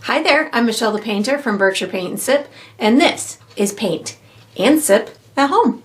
Hi there, I'm Michelle the Painter from Berkshire Paint and Sip, and this is Paint and Sip at Home.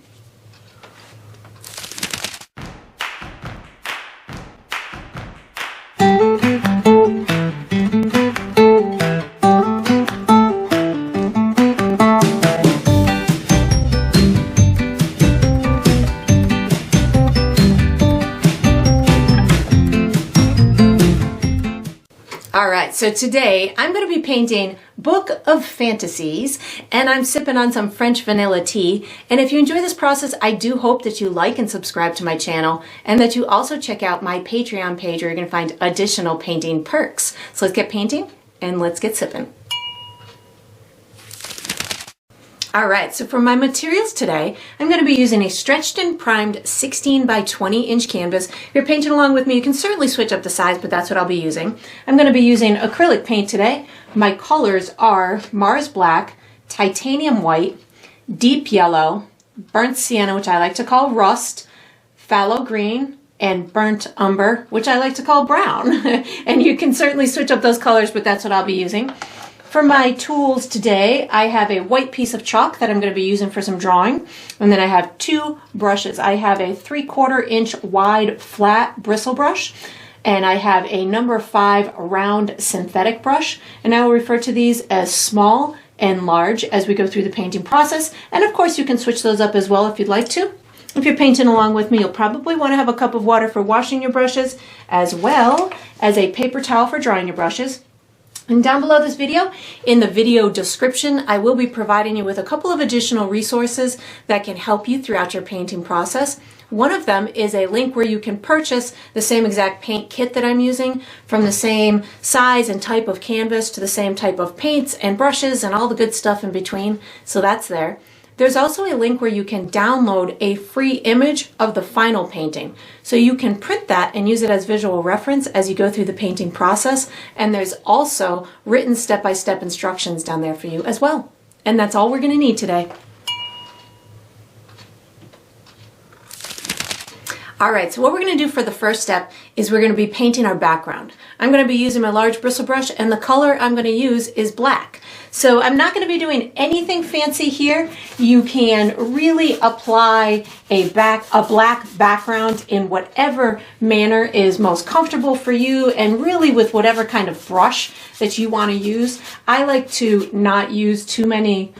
Alright, so today I'm going to be painting Book of Fantasies, and I'm sipping on some French vanilla tea. And if you enjoy this process, I do hope that you like and subscribe to my channel, and that you also check out my Patreon page where you're going to find additional painting perks. So let's get painting and let's get sipping. Alright, so for my materials today, I'm going to be using a stretched and primed 16 by 20 inch canvas. If you're painting along with me, you can certainly switch up the size, but that's what I'll be using. I'm going to be using acrylic paint today. My colors are Mars Black, Titanium White, Deep Yellow, Burnt Sienna, which I like to call Rust, Phthalo Green, and Burnt Umber, which I like to call Brown. And you can certainly switch up those colors, but that's what I'll be using. For my tools today, I have a white piece of chalk that I'm going to be using for some drawing. And then I have two brushes. I have a 3/4 inch wide flat bristle brush. And I have a number 5 round synthetic brush. And I will refer to these as small and large as we go through the painting process. And of course you can switch those up as well if you'd like to. If you're painting along with me, you'll probably want to have a cup of water for washing your brushes, as well as a paper towel for drying your brushes. And down below this video, in the video description, I will be providing you with a couple of additional resources that can help you throughout your painting process. One of them is a link where you can purchase the same exact paint kit that I'm using, from the same size and type of canvas to the same type of paints and brushes and all the good stuff in between. So that's there. There's also a link where you can download a free image of the final painting. So you can print that and use it as visual reference as you go through the painting process. And there's also written step-by-step instructions down there for you as well. And that's all we're going to need today. Alright, so what we're going to do for the first step is we're going to be painting our background. I'm going to be using my large bristle brush, and the color I'm going to use is black. So I'm not going to be doing anything fancy here. You can really apply a black background in whatever manner is most comfortable for you, and really with whatever kind of brush that you want to use. I like to not use too many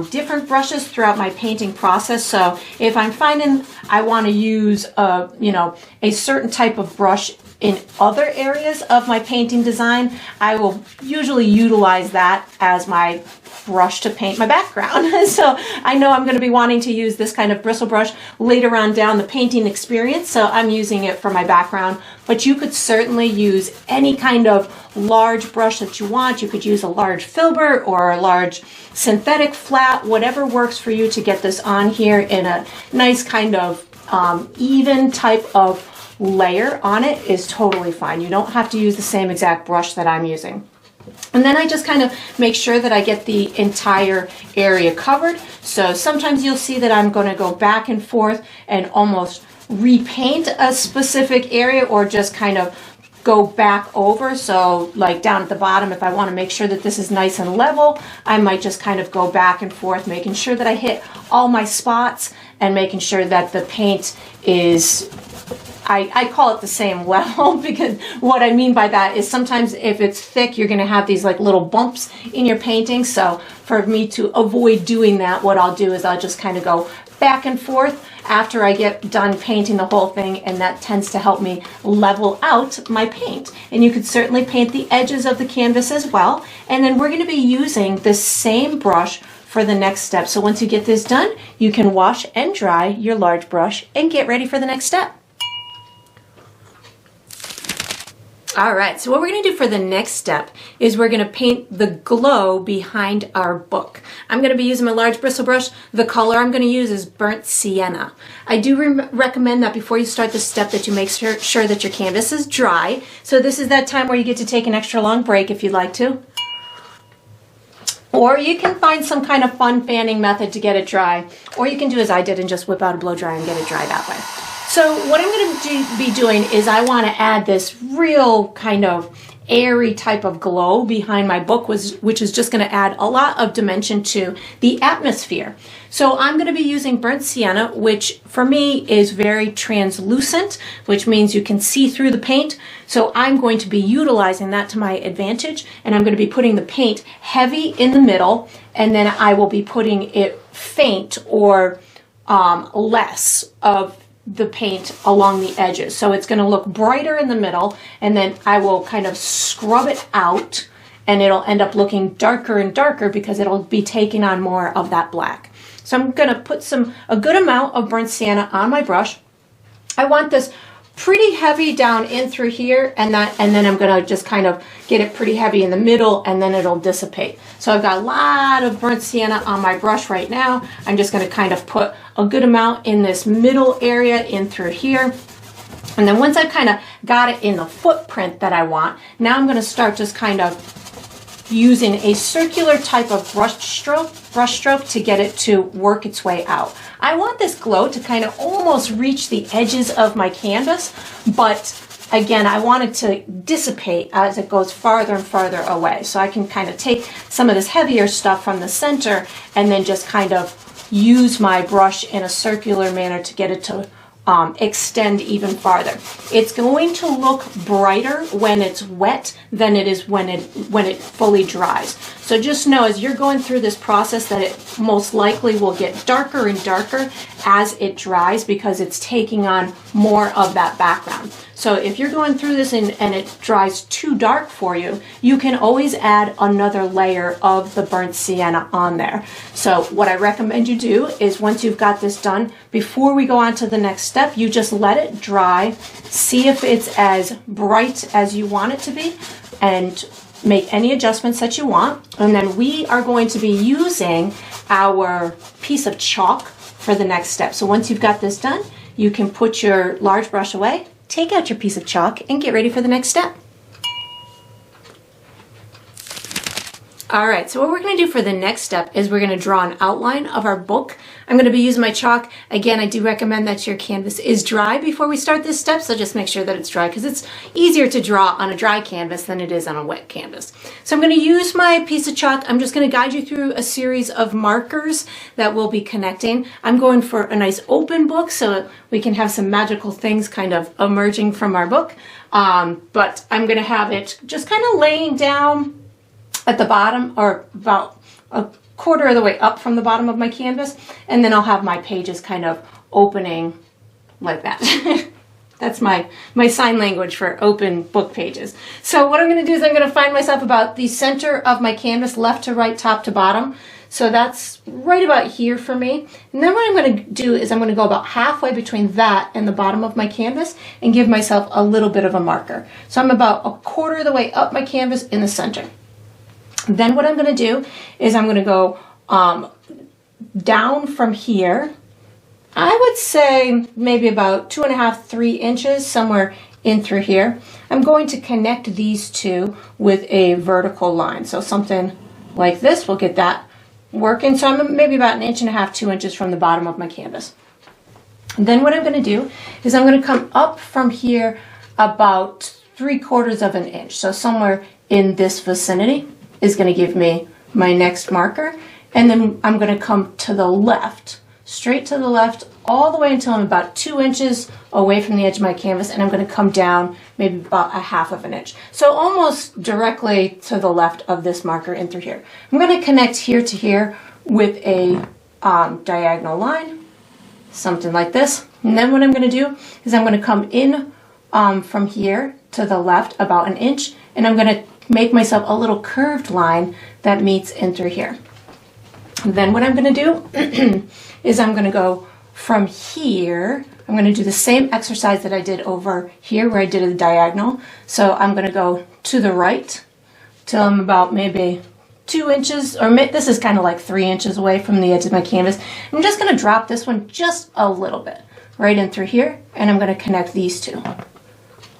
different brushes throughout my painting process. So if I'm finding I want to use a certain type of brush in other areas of my painting design, I will usually utilize that as my brush to paint my background. So I know I'm going to be wanting to use this kind of bristle brush later on down the painting experience, so I'm using it for my background. But you could certainly use any kind of large brush that you want. You could use a large filbert or a large synthetic flat, whatever works for you to get this on here in a nice kind of even type of layer on it is totally fine. You don't have to use the same exact brush that I'm using. And then I just kind of make sure that I get the entire area covered. So sometimes you'll see that I'm going to go back and forth and almost repaint a specific area, or just kind of go back over. So like down at the bottom, if I want to make sure that this is nice and level, I might just kind of go back and forth, making sure that I hit all my spots and making sure that the paint is, I call it the same level, because what I mean by that is sometimes if it's thick, you're going to have these like little bumps in your painting. So for me to avoid doing that, what I'll do is I'll just kind of go back and forth after I get done painting the whole thing, and that tends to help me level out my paint. And you could certainly paint the edges of the canvas as well. And then we're going to be using the same brush for the next step. So once you get this done, you can wash and dry your large brush and get ready for the next step. Alright, so what we're going to do for the next step is we're going to paint the glow behind our book. I'm going to be using my large bristle brush. The color I'm going to use is Burnt Sienna. I do recommend that before you start this step that you make sure that your canvas is dry. So this is that time where you get to take an extra long break if you'd like to. Or you can find some kind of fun fanning method to get it dry. Or you can do as I did and just whip out a blow dry and get it dry that way. So what I'm going to be doing is I want to add this real kind of airy type of glow behind my book, which is just going to add a lot of dimension to the atmosphere. So I'm going to be using burnt sienna, which for me is very translucent, which means you can see through the paint. So I'm going to be utilizing that to my advantage, and I'm going to be putting the paint heavy in the middle, and then I will be putting it faint or less of the paint along the edges. So it's going to look brighter in the middle, and then I will kind of scrub it out, and it'll end up looking darker and darker because it'll be taking on more of that black. So I'm going to put a good amount of burnt sienna on my brush. I want this pretty heavy down in through here, and then I'm going to just kind of get it pretty heavy in the middle, and then it'll dissipate. So I've got a lot of burnt sienna on my brush right now. I'm just going to kind of put a good amount in this middle area in through here. And then once I've kind of got it in the footprint that I want, now I'm going to start just kind of using a circular type of brushstroke to get it to work its way out. I want this glow to kind of almost reach the edges of my canvas, but again, I want it to dissipate as it goes farther and farther away. So I can kind of take some of this heavier stuff from the center and then just kind of use my brush in a circular manner to get it to extend even farther. It's going to look brighter when it's wet than it is when it fully dries. So just know as you're going through this process that it most likely will get darker and darker as it dries because it's taking on more of that background. So if you're going through this and it dries too dark for you, you can always add another layer of the burnt sienna on there. So what I recommend you do is once you've got this done, before we go on to the next step, you just let it dry, see if it's as bright as you want it to be, and make any adjustments that you want. And then we are going to be using our piece of chalk for the next step. So once you've got this done, you can put your large brush away, take out your piece of chalk, and get ready for the next step. All right, so what we're going to do for the next step is we're going to draw an outline of our book. I'm going to be using my chalk. Again, I do recommend that your canvas is dry before we start this step, so just make sure that it's dry because it's easier to draw on a dry canvas than it is on a wet canvas. So I'm going to use my piece of chalk. I'm just going to guide you through a series of markers that we'll be connecting. I'm going for a nice open book so we can have some magical things kind of emerging from our book. But I'm going to have it just kind of laying down at the bottom or about a quarter of the way up from the bottom of my canvas, and then I'll have my pages kind of opening like that. That's my sign language for open book pages. So what I'm going to do is I'm going to find myself about the center of my canvas, left to right, top to bottom. So that's right about here for me. And then what I'm going to do is I'm going to go about halfway between that and the bottom of my canvas and give myself a little bit of a marker. So I'm about a quarter of the way up my canvas in the center. Then what I'm going to do is I'm going to go down from here. I would say maybe about 2.5, 3 inches, somewhere in through here. I'm going to connect these two with a vertical line. So something like this, we'll get that working. So I'm maybe about 1.5 inches, 2 inches from the bottom of my canvas. And then what I'm going to do is I'm going to come up from here about 3/4 of an inch. So somewhere in this vicinity is going to give me my next marker, and then I'm going to come to the left, straight to the left, all the way until I'm about 2 inches away from the edge of my canvas, and I'm going to come down maybe about 1/2 inch. So almost directly to the left of this marker in through here. I'm going to connect here to here with a diagonal line, something like this. And then what I'm going to do is I'm going to come in from here to the left about 1 inch, and I'm going to make myself a little curved line that meets in through here. And then what I'm going to do is I'm going to go from here. I'm going to do the same exercise that I did over here where I did a diagonal. So I'm going to go to the right till I'm about maybe 2 inches, or this is kind of like 3 inches away from the edge of my canvas. I'm just going to drop this one just a little bit right in through here, and I'm going to connect these two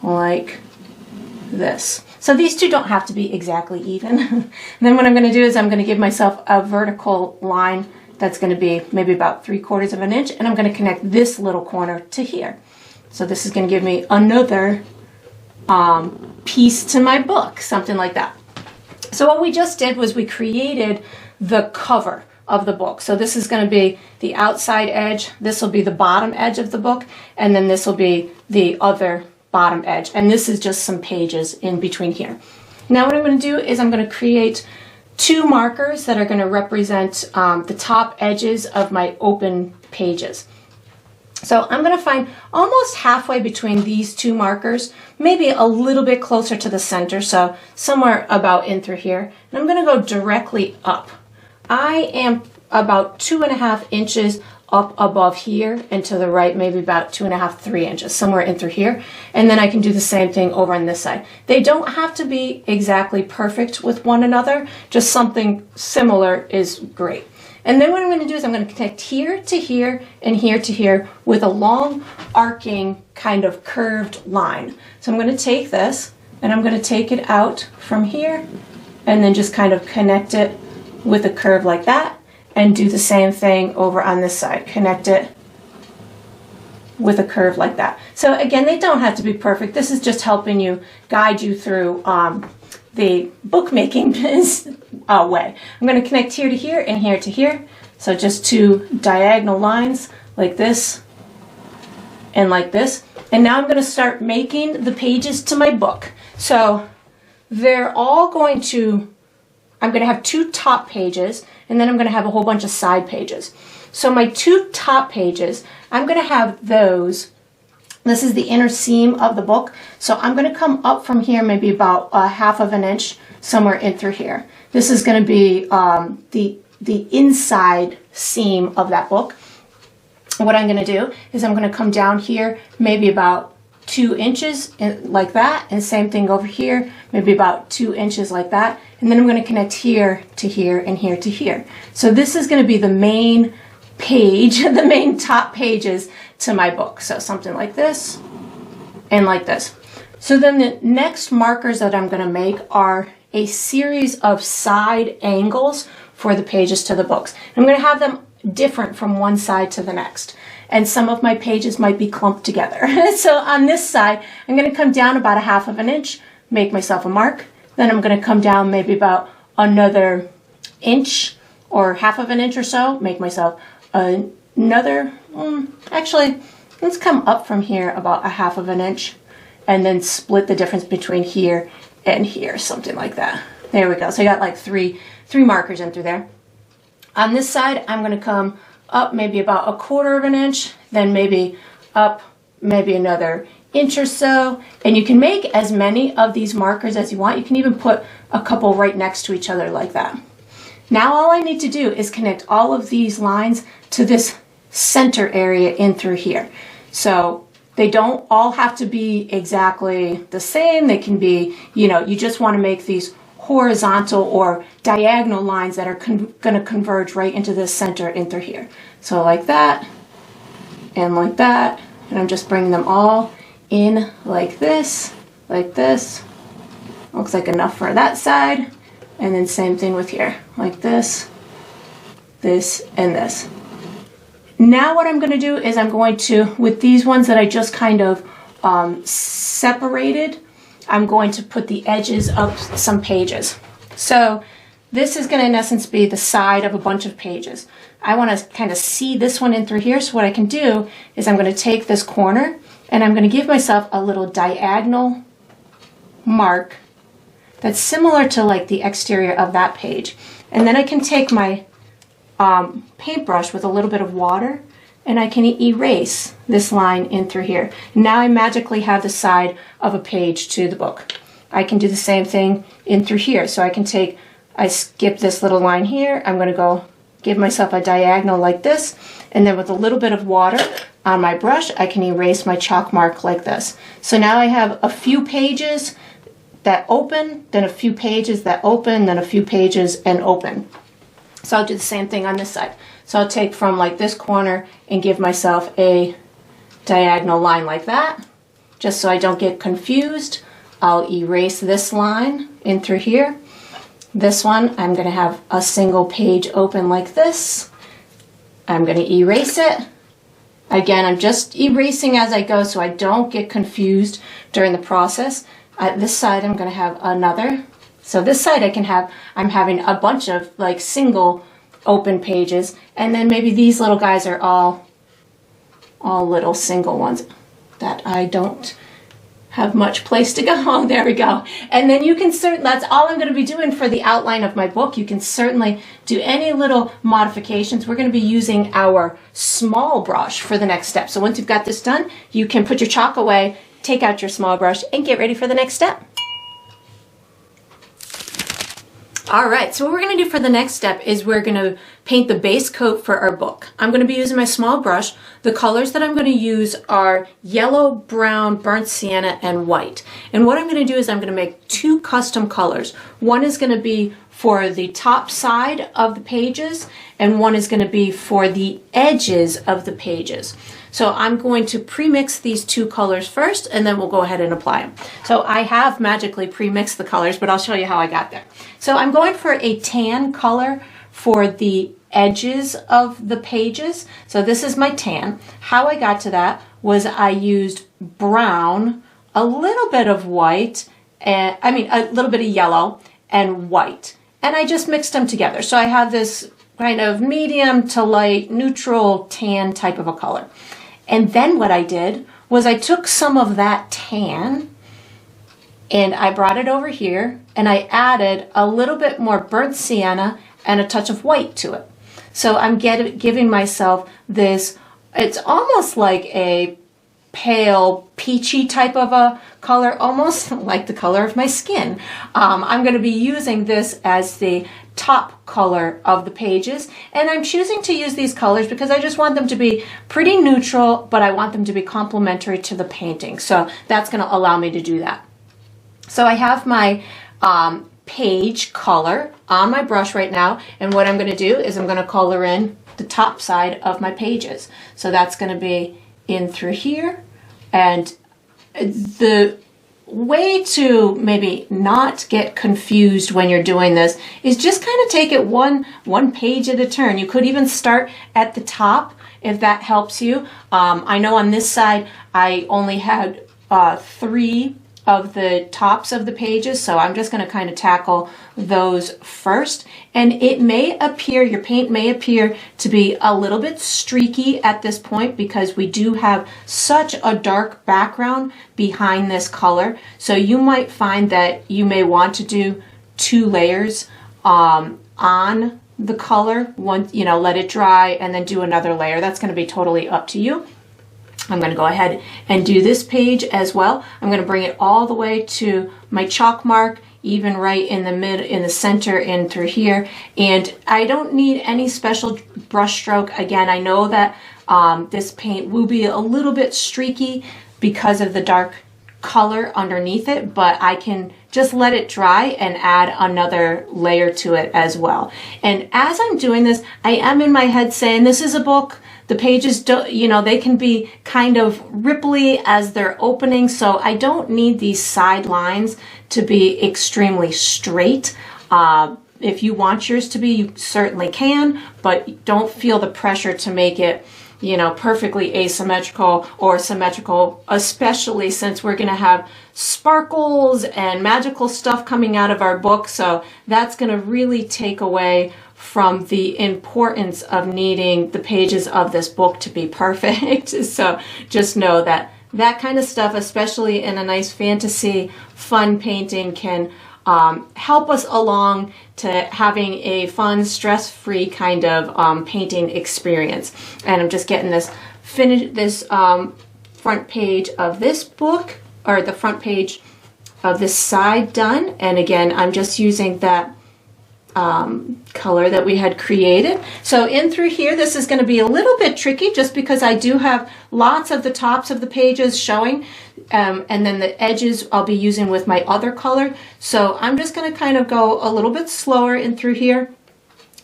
like this. So these two don't have to be exactly even. And then what I'm going to do is I'm going to give myself a vertical line that's going to be maybe about 3/4 of an inch, and I'm going to connect this little corner to here. So this is going to give me another piece to my book, something like that. So what we just did was we created the cover of the book. So this is going to be the outside edge, this will be the bottom edge of the book, and then this will be the other bottom edge. And this is just some pages in between here. Now what I'm going to do is I'm going to create 2 markers that are going to represent the top edges of my open pages. So I'm going to find almost halfway between these 2 markers, maybe a little bit closer to the center, so somewhere about in through here. And I'm going to go directly up. I am about 2.5 inches up above here and to the right, maybe about 2.5, 3 inches, somewhere in through here. And then I can do the same thing over on this side. They don't have to be exactly perfect with one another, just something similar is great. And then what I'm going to do is I'm going to connect here to here and here to here with a long arcing kind of curved line. So I'm going to take this and I'm going to take it out from here and then just kind of connect it with a curve like that, and do the same thing over on this side. Connect it with a curve like that. So again, they don't have to be perfect. This is just helping you, guide you through the bookmaking way. I'm going to connect here to here and here to here. So just 2 diagonal lines like this and like this. And now I'm going to start making the pages to my book. So they're all going to, I'm going to have 2 top pages, and then I'm going to have a whole bunch of side pages. So my 2 top pages, I'm going to have those. This is the inner seam of the book. So I'm going to come up from here maybe about 1/2 inch, somewhere in through here. This is going to be the inside seam of that book. What I'm going to do is I'm going to come down here maybe about 2 inches like that, and same thing over here, maybe about 2 inches like that. And then I'm going to connect here to here and here to here. So this is going to be the main page, the main top pages to my book. So something like this and like this. So then the next markers that I'm going to make are a series of side angles for the pages to the books. I'm going to have them different from one side to the next. And some of my pages might be clumped together. So on this side, I'm going to come down about 1/2 inch, make myself a mark. Then I'm going to come down maybe about another inch or 1/2 inch or so, make myself another, actually, let's come up from here about 1/2 inch and then split the difference between here and here, something like that. There we go. So I got like three markers in through there. On this side, I'm going to come up maybe about 1/4 inch, then maybe up maybe another inch or so. And you can make as many of these markers as you want. You can even put a couple right next to each other like that. Now all I need to do is connect all of these lines to this center area in through here. So they don't all have to be exactly the same. They can be, you just want to make these horizontal or diagonal lines that are going to converge right into this center in through here. So like that and like that. And I'm just bringing them all in like this, like this. Looks like enough for that side. And then same thing with here, like this, this, and this. Now what I'm going to do is I'm going to, with these ones that I just kind of separated, I'm going to put the edges of some pages. So this is going to in essence be the side of a bunch of pages. I want to kind of see this one in through here. So what I can do is I'm going to take this corner and I'm going to give myself a little diagonal mark that's similar to like the exterior of that page. And then I can take my paintbrush with a little bit of water and I can erase this line in through here. Now I magically have the side of a page to the book. I can do the same thing in through here. So I skip this little line here. I'm going to go give myself a diagonal like this. And then with a little bit of water on my brush, I can erase my chalk mark like this. So now I have a few pages that open, then a few pages that open, then a few pages and open. So I'll do the same thing on this side. So I'll take from like this corner and give myself a diagonal line like that. Just so I don't get confused, I'll erase this line in through here. This one, I'm going to have a single page open like this. I'm going to erase it. Again, I'm just erasing as I go so I don't get confused during the process. This side I'm going to have another. So this side I'm having a bunch of like single open pages, and then maybe these little guys are all little single ones that I don't have much place to go. Oh, there we go. And then you can that's all I'm going to be doing for the outline of my book. You can certainly do any little modifications. We're going to be using our small brush for the next step. So once you've got this done, you can put your chalk away, take out your small brush, and get ready for the next step. All right, so what we're going to do for the next step is we're going to paint the base coat for our book. I'm going to be using my small brush. The colors that I'm going to use are yellow, brown, burnt sienna, and white. And what I'm going to do is I'm going to make two custom colors. One is going to be for the top side of the pages, and one is going to be for the edges of the pages. So I'm going to pre-mix these two colors first, and then we'll go ahead and apply them. So I have magically pre-mixed the colors, but I'll show you how I got there. So I'm going for a tan color for the edges of the pages. So this is my tan. How I got to that was I used brown, a little bit of white, and a little bit of yellow and white. And I just mixed them together. So I have this kind of medium to light, neutral tan type of a color. And then what I did was I took some of that tan and I brought it over here and I added a little bit more burnt sienna and a touch of white to it. So I'm giving myself this, it's almost like a pale peachy type of a color, almost like the color of my skin. I'm going to be using this as the top color of the pages, and I'm choosing to use these colors because I just want them to be pretty neutral, but I want them to be complementary to the painting. So that's going to allow me to do that. So I have my page color on my brush right now, and what I'm going to do is I'm going to color in the top side of my pages. So that's going to be in through here, and the way to maybe not get confused when you're doing this is just kind of take it one page at a turn. You could even start at the top if that helps you. I know on this side I only had 3 of the tops of the pages, so I'm just going to kind of tackle those first. And it may appear, your paint may appear to be a little bit streaky at this point because we do have such a dark background behind this color. So you might find that you may want to do 2 layers on the color. One, let it dry and then do another layer. That's going to be totally up to you. I'm going to go ahead and do this page as well. I'm going to bring it all the way to my chalk mark, even right in the center and through here. And I don't need any special brush stroke. Again, I know that this paint will be a little bit streaky because of the dark color underneath it, but I can just let it dry and add another layer to it as well. And as I'm doing this, I am in my head saying this is a book. The pages, they can be kind of ripply as they're opening, so I don't need these side lines to be extremely straight. If you want yours to be, you certainly can, but don't feel the pressure to make it, perfectly asymmetrical or symmetrical, especially since we're going to have sparkles and magical stuff coming out of our book, so that's going to really take away from the importance of needing the pages of this book to be perfect. So just know that that kind of stuff, especially in a nice fantasy fun painting, can help us along to having a fun, stress-free kind of painting experience. And I'm just getting this front page of this book, or the front page of this side done. And again, I'm just using that color that we had created. So in through here, this is going to be a little bit tricky just because I do have lots of the tops of the pages showing, and then the edges I'll be using with my other color. So I'm just going to kind of go a little bit slower in through here.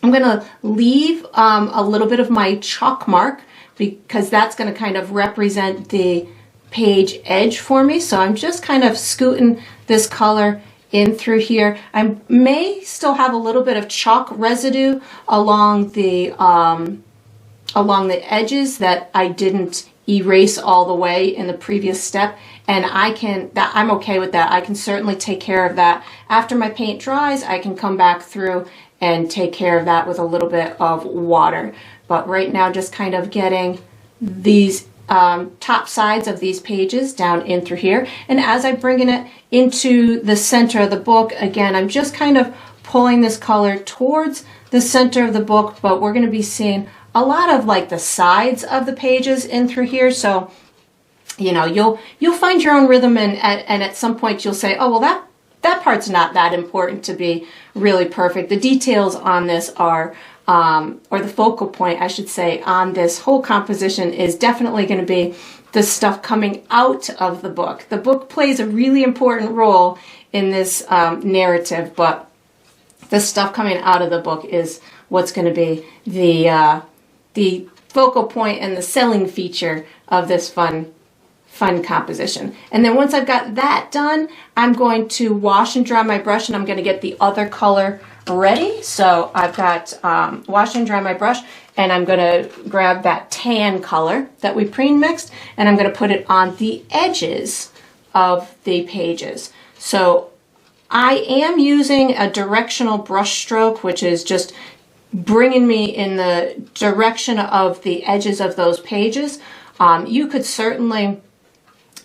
I'm going to leave a little bit of my chalk mark because that's going to kind of represent the page edge for me. So I'm just kind of scooting this color in through here. I may still have a little bit of chalk residue along the along the edges that I didn't erase all the way in the previous step, and I'm okay with that. I can certainly take care of that. After my paint dries, I can come back through and take care of that with a little bit of water. But right now, just kind of getting these top sides of these pages down in through here. And as I'm bringing it into the center of the book, again, I'm just kind of pulling this color towards the center of the book, but we're going to be seeing a lot of like the sides of the pages in through here. So, you know, you'll find your own rhythm, and at some point you'll say, oh, well, that part's not that important to be really perfect. The details on this are, or the focal point, I should say, on this whole composition is definitely going to be the stuff coming out of the book. The book plays a really important role in this narrative, but the stuff coming out of the book is what's going to be the focal point and the selling feature of this fun composition. And then once I've got that done, I'm going to wash and dry my brush, and I'm going to get the other color ready. So I've got wash and dry my brush, and I'm going to grab that tan color that we pre-mixed, and I'm going to put it on the edges of the pages. So I am using a directional brush stroke, which is just bringing me in the direction of the edges of those pages. You could certainly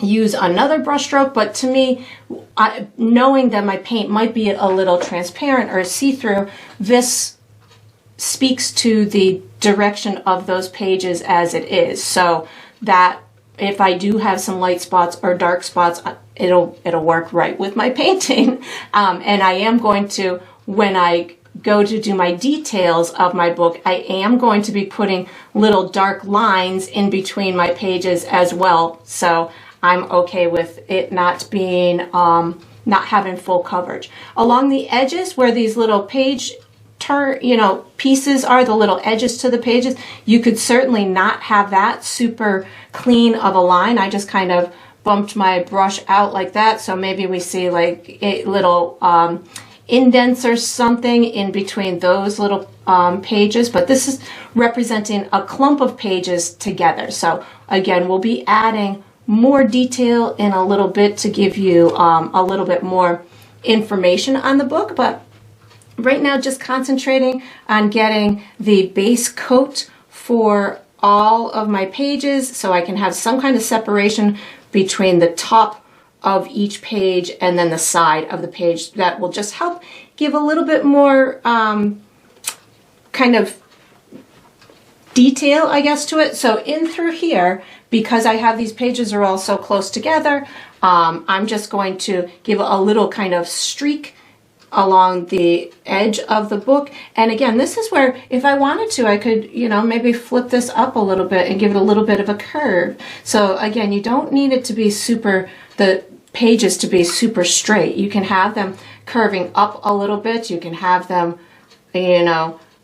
use another brush stroke, but to me, knowing that my paint might be a little transparent or see-through, this speaks to the direction of those pages as it is, so that if I do have some light spots or dark spots, it'll work right with my painting. And I am going to, when I go to do my details of my book, I am going to be putting little dark lines in between my pages as well. So I'm okay with it not being, not having full coverage. Along the edges where these little page pieces are, the little edges to the pages, you could certainly not have that super clean of a line. I just kind of bumped my brush out like that. So maybe we see like a little indents or something in between those little pages, but this is representing a clump of pages together. So again, we'll be adding more detail in a little bit to give you a little bit more information on the book, but right now just concentrating on getting the base coat for all of my pages so I can have some kind of separation between the top of each page and then the side of the page. That will just help give a little bit more kind of detail, I guess, to it. So in through here, because I have these pages are all so close together, I'm just going to give a little kind of streak along the edge of the book. And again, this is where if I wanted to, I could, maybe flip this up a little bit and give it a little bit of a curve. So again, you don't need it to be the pages to be super straight. You can have them curving up a little bit. You can have them,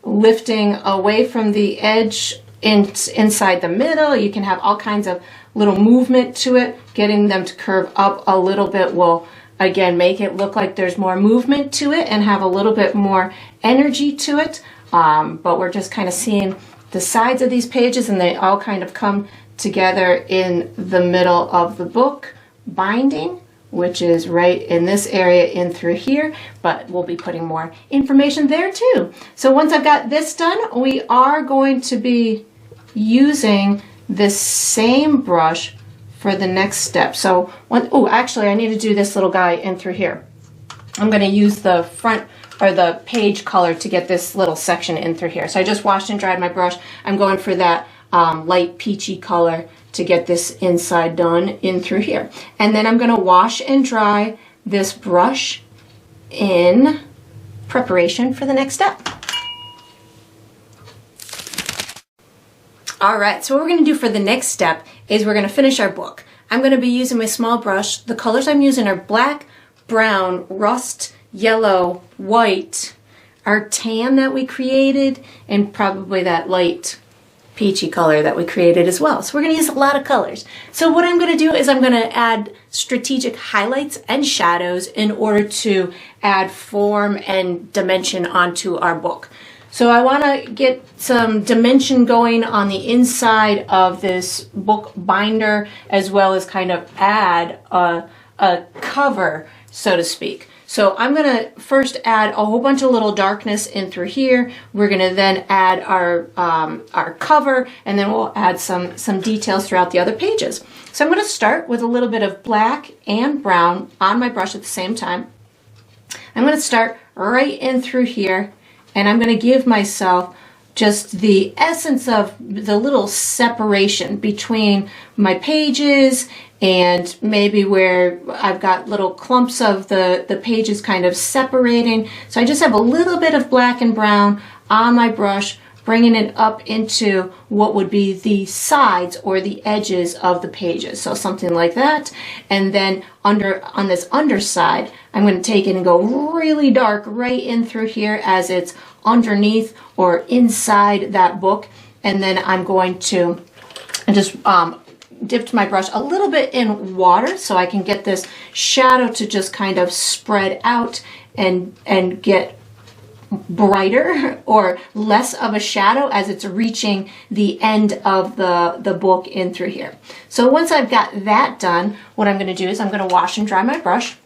lifting away from the edge inside the middle. You can have all kinds of little movement to it. Getting them to curve up a little bit will, again, make it look like there's more movement to it and have a little bit more energy to it. But we're just kind of seeing the sides of these pages, and they all kind of come together in the middle of the book binding, which is right in this area in through here, but we'll be putting more information there too. So once I've got this done, we are going to be using this same brush for the next step. So actually I need to do this little guy in through here. I'm going to use the front or the page color to get this little section in through here. So I just washed and dried my brush. I'm going for that light peachy color to get this inside done in through here. And then I'm going to wash and dry this brush in preparation for the next step. All right, so what we're going to do for the next step is we're going to finish our book. I'm going to be using my small brush. The colors I'm using are black, brown, rust, yellow, white, our tan that we created, and probably that light peachy color that we created as well. So we're going to use a lot of colors. So what I'm going to do is I'm going to add strategic highlights and shadows in order to add form and dimension onto our book. So I want to get some dimension going on the inside of this book binder, as well as kind of add a cover, so to speak. So I'm going to first add a whole bunch of little darkness in through here. We're going to then add our cover, and then we'll add some details throughout the other pages. So I'm going to start with a little bit of black and brown on my brush at the same time. I'm going to start right in through here, and I'm going to give myself just the essence of the little separation between my pages and maybe where I've got little clumps of the pages kind of separating. So I just have a little bit of black and brown on my brush, bringing it up into what would be the sides or the edges of the pages. So something like that. And then on this underside, I'm going to take it and go really dark right in through here as it's underneath or inside that book. And then I'm going to just dipped my brush a little bit in water so I can get this shadow to just kind of spread out and get brighter or less of a shadow as it's reaching the end of the book in through here. So once I've got that done, what I'm going to do is I'm going to wash and dry my brush,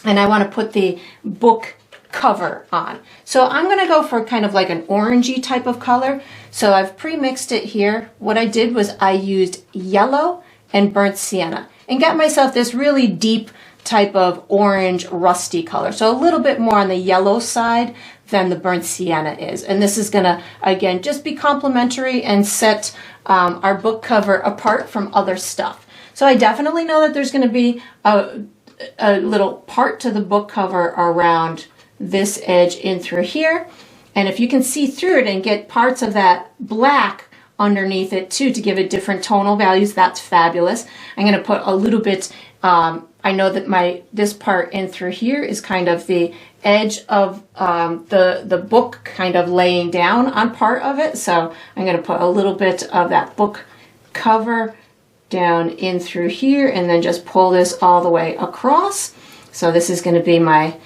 and I want to put the book cover on. So I'm going to go for kind of like an orangey type of color. So I've pre-mixed it here. What I did was I used yellow and burnt sienna and got myself this really deep type of orange rusty color. So a little bit more on the yellow side than the burnt sienna is. And this is gonna, again, just be complementary and set our book cover apart from other stuff. So I definitely know that there's gonna be a little part to the book cover around this edge in through here. And if you can see through it and get parts of that black underneath it too to give it different tonal values, that's fabulous. I'm going to put a little bit, I know that this part in through here is kind of the edge of the book kind of laying down on part of it. So I'm going to put a little bit of that book cover down in through here and then just pull this all the way across. So this is going to be my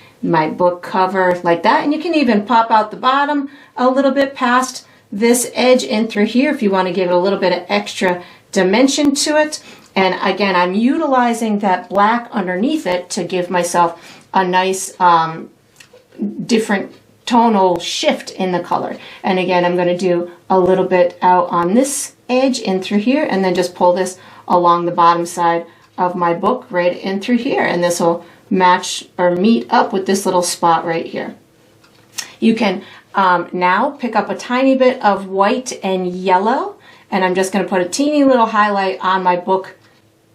book cover like that. And you can even pop out the bottom a little bit past this edge in through here if you want to give it a little bit of extra dimension to it. And again, I'm utilizing that black underneath it to give myself a nice different tonal shift in the color. And again, I'm going to do a little bit out on this edge in through here and then just pull this along the bottom side of my book right in through here. And this will match or meet up with this little spot right here. You can now pick up a tiny bit of white and yellow, and I'm just going to put a teeny little highlight on my book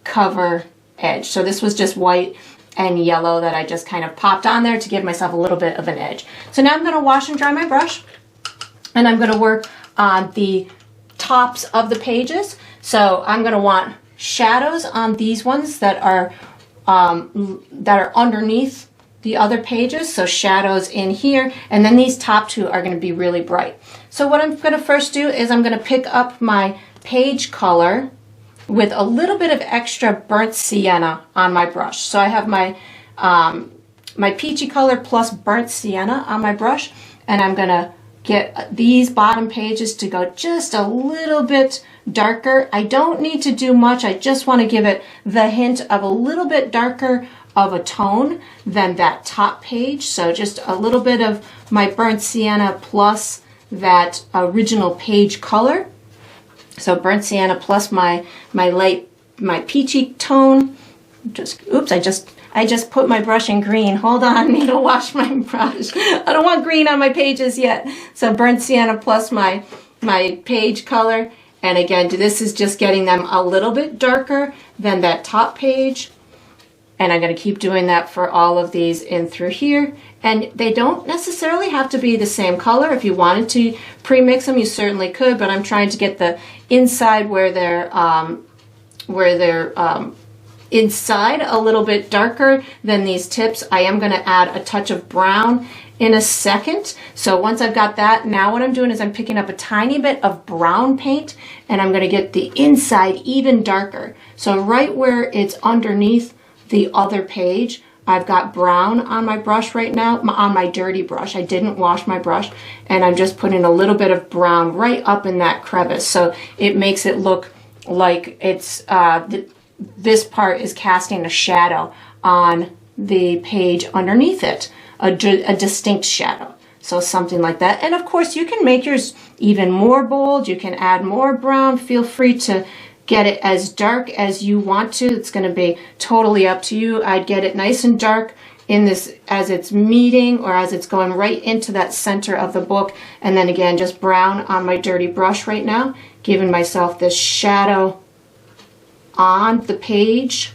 cover edge. So this was just white and yellow that I just kind of popped on there to give myself a little bit of an edge. So now I'm going to wash and dry my brush, and I'm going to work on the tops of the pages. So I'm going to want shadows on these ones that are underneath the other pages, so shadows in here, and then these top two are going to be really bright. So what I'm going to first do is I'm going to pick up my page color with a little bit of extra burnt sienna on my brush. So I have my my peachy color plus burnt sienna on my brush, and I'm going to get these bottom pages to go just a little bit darker. I don't need to do much. I just want to give it the hint of a little bit darker of a tone than that top page. So just a little bit of my burnt sienna plus that original page color. So burnt sienna plus my peachy tone. Oops, I just put my brush in green. Hold on, I need to wash my brush. I don't want green on my pages yet. So burnt sienna plus my page color. And again, this is just getting them a little bit darker than that top page. And I'm going to keep doing that for all of these in through here. And they don't necessarily have to be the same color. If you wanted to pre-mix them, you certainly could, but I'm trying to get the inside where they're inside a little bit darker than these tips. I am going to add a touch of brown in a second. So once I've got that, now what I'm doing is I'm picking up a tiny bit of brown paint and I'm going to get the inside even darker. So right where it's underneath the other page, I've got brown on my brush right now, on my dirty brush. I didn't wash my brush, and I'm just putting a little bit of brown right up in that crevice. So it makes it look like it's, this part is casting a shadow on the page underneath it, a distinct shadow. So something like that. And of course you can make yours even more bold. You can add more brown. Feel free to get it as dark as you want to. It's going to be totally up to you. I'd get it nice and dark in this as it's meeting or as it's going right into that center of the book. And then again, just brown on my dirty brush right now, giving myself this shadow on the page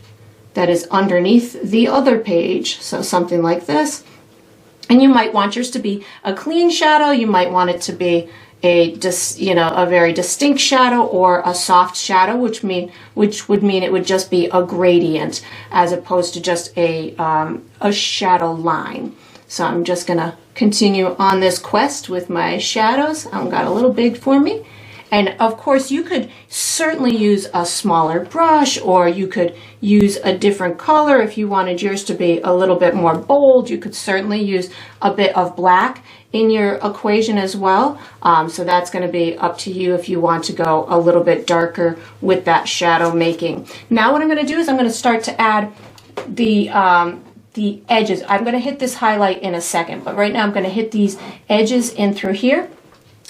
that is underneath the other page. So something like this. And you might want yours to be a clean shadow. You might want it to be a very distinct shadow or a soft shadow, which would mean it would just be a gradient as opposed to just a shadow line. So I'm just gonna continue on this quest with my shadows. I've got a little big for me. And of course you could certainly use a smaller brush, or you could use a different color. If you wanted yours to be a little bit more bold, you could certainly use a bit of black in your equation as well. So that's going to be up to you if you want to go a little bit darker with that shadow making. Now what I'm going to do is I'm going to start to add the edges. I'm going to hit this highlight in a second, but right now I'm going to hit these edges in through here.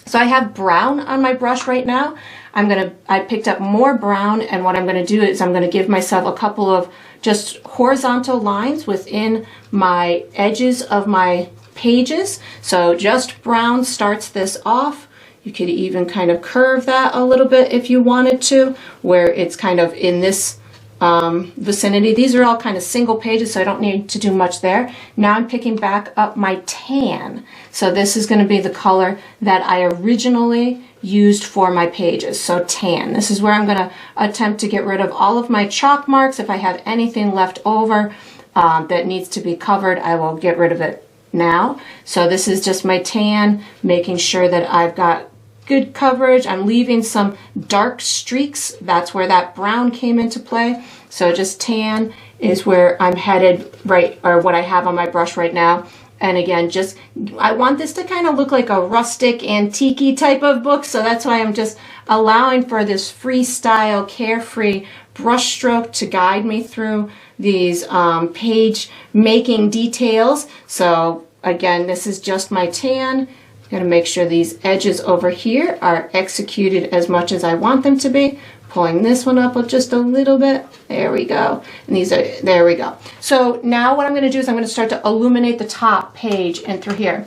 So I have brown on my brush right now. I picked up more brown, and what I'm going to do is I'm going to give myself a couple of just horizontal lines within my edges of my pages. So just brown starts this off. You could even kind of curve that a little bit if you wanted to, where it's kind of in this vicinity. These are all kind of single pages, so I don't need to do much there. Now I'm picking back up my tan. So this is going to be the color that I originally used for my pages. So tan. This is where I'm going to attempt to get rid of all of my chalk marks. If I have anything left over that needs to be covered, I will get rid of it now. So this is just my tan, making sure that I've got good coverage. I'm leaving some dark streaks. That's where that brown came into play. So just tan is where I'm headed, right, or what I have on my brush right now. And again, just, I want this to kind of look like a rustic, antique-y type of book. So that's why I'm just allowing for this freestyle, carefree brushstroke to guide me through these page making details. So again, this is just my tan. I'm going to make sure these edges over here are executed as much as I want them to be. Pulling this one up just a little bit. There we go. And these are, there we go. So now what I'm going to do is I'm going to start to illuminate the top page and through here.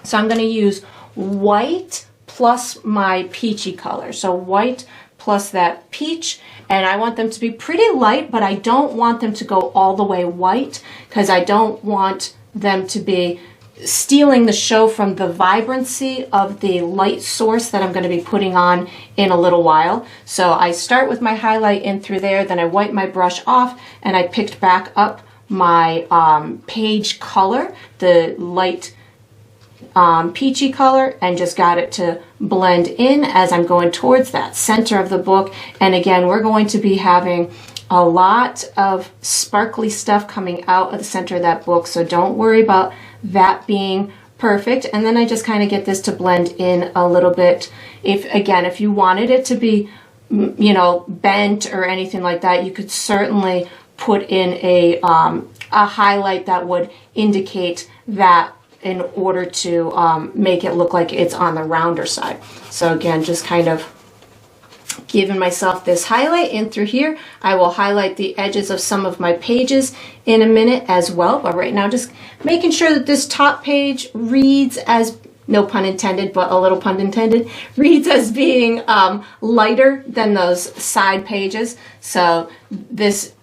So I'm going to use white plus my peachy color. So white plus that peach. And I want them to be pretty light, but I don't want them to go all the way white because I don't want them to be stealing the show from the vibrancy of the light source that I'm going to be putting on in a little while. So I start with my highlight in through there, then I wipe my brush off, and I picked back up my page color, the light peachy color, and just got it to blend in as I'm going towards that center of the book. And again, we're going to be having a lot of sparkly stuff coming out of the center of that book, so don't worry about that being perfect. And then I just kind of get this to blend in a little bit. If you wanted it to be, bent or anything like that, you could certainly put in a highlight that would indicate that in order to make it look like it's on the rounder side. So again, just kind of giving myself this highlight in through here. I will highlight the edges of some of my pages in a minute as well, but right now just making sure that this top page reads as, no pun intended, but a little pun intended, reads as being lighter than those side pages. So this,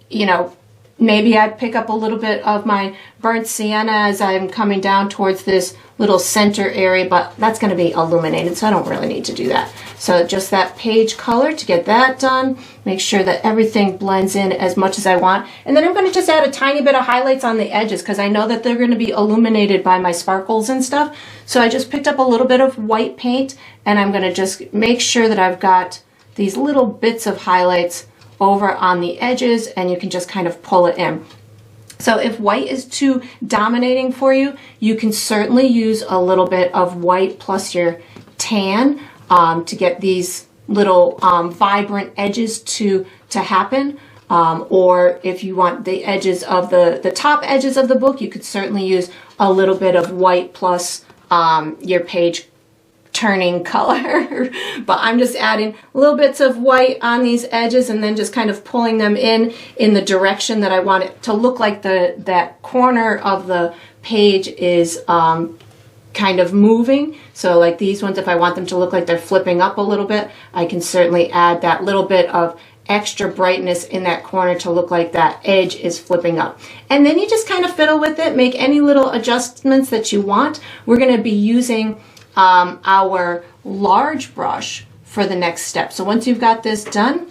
maybe I pick up a little bit of my burnt sienna as I'm coming down towards this little center area, but that's going to be illuminated, so I don't really need to do that. So just that page color to get that done. Make sure that everything blends in as much as I want. And then I'm going to just add a tiny bit of highlights on the edges because I know that they're going to be illuminated by my sparkles and stuff. So I just picked up a little bit of white paint, and I'm going to just make sure that I've got these little bits of highlights over on the edges, and you can just kind of pull it in. So if white is too dominating for you, you can certainly use a little bit of white plus your tan to get these little vibrant edges to happen. Or if you want the edges of the top edges of the book, you could certainly use a little bit of white plus your page turning color. But I'm just adding little bits of white on these edges and then just kind of pulling them in the direction that I want it to look like that corner of the page is kind of moving. So like these ones, if I want them to look like they're flipping up a little bit, I can certainly add that little bit of extra brightness in that corner to look like that edge is flipping up. And then you just kind of fiddle with it, make any little adjustments that you want. We're going to be using our large brush for the next step. So once you've got this done,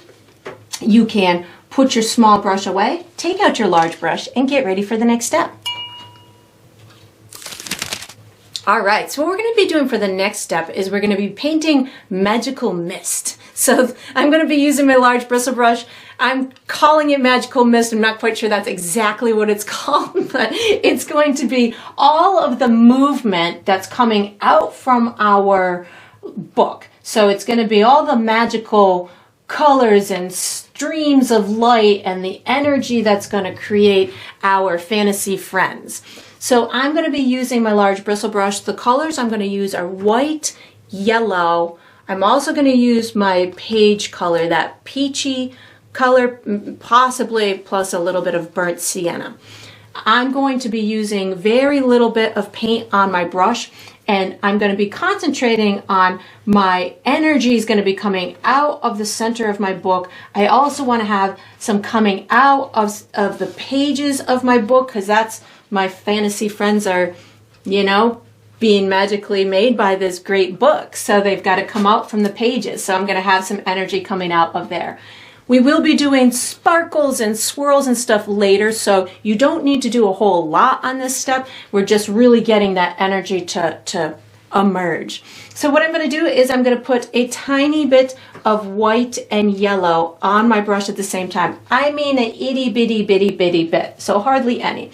you can put your small brush away, take out your large brush, and get ready for the next step. All right, so what we're going to be doing for the next step is we're going to be painting magical mist. So I'm going to be using my large bristle brush. I'm calling it magical mist. I'm not quite sure that's exactly what it's called, but it's going to be all of the movement that's coming out from our book. So it's going to be all the magical colors and streams of light and the energy that's going to create our fantasy friends. So I'm going to be using my large bristle brush. The colors I'm going to use are white, yellow. I'm also going to use my page color, that peachy color, possibly plus a little bit of burnt sienna. I'm going to be using very little bit of paint on my brush, and I'm going to be concentrating on my energy is going to be coming out of the center of my book. I also want to have some coming out of the pages of my book, because that's my fantasy friends are, you know, being magically made by this great book. So they've got to come out from the pages. So I'm going to have some energy coming out of there. We will be doing sparkles and swirls and stuff later, so you don't need to do a whole lot on this step. We're just really getting that energy to emerge. So what I'm going to do is I'm going to put a tiny bit of white and yellow on my brush at the same time. I mean an itty bitty bitty bitty bit, so hardly any.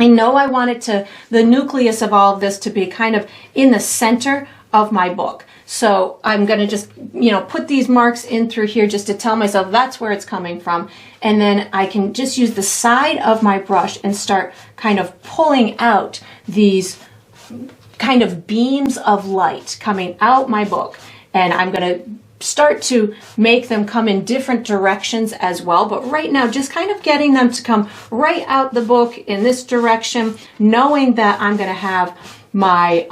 I know I want it to, the nucleus of all of this to be kind of in the center of my book. So I'm going to just, you know, put these marks in through here just to tell myself that's where it's coming from. And then I can just use the side of my brush and start kind of pulling out these kind of beams of light coming out my book. And I'm going to start to make them come in different directions as well, but right now just kind of getting them to come right out the book in this direction, knowing that I'm going to have my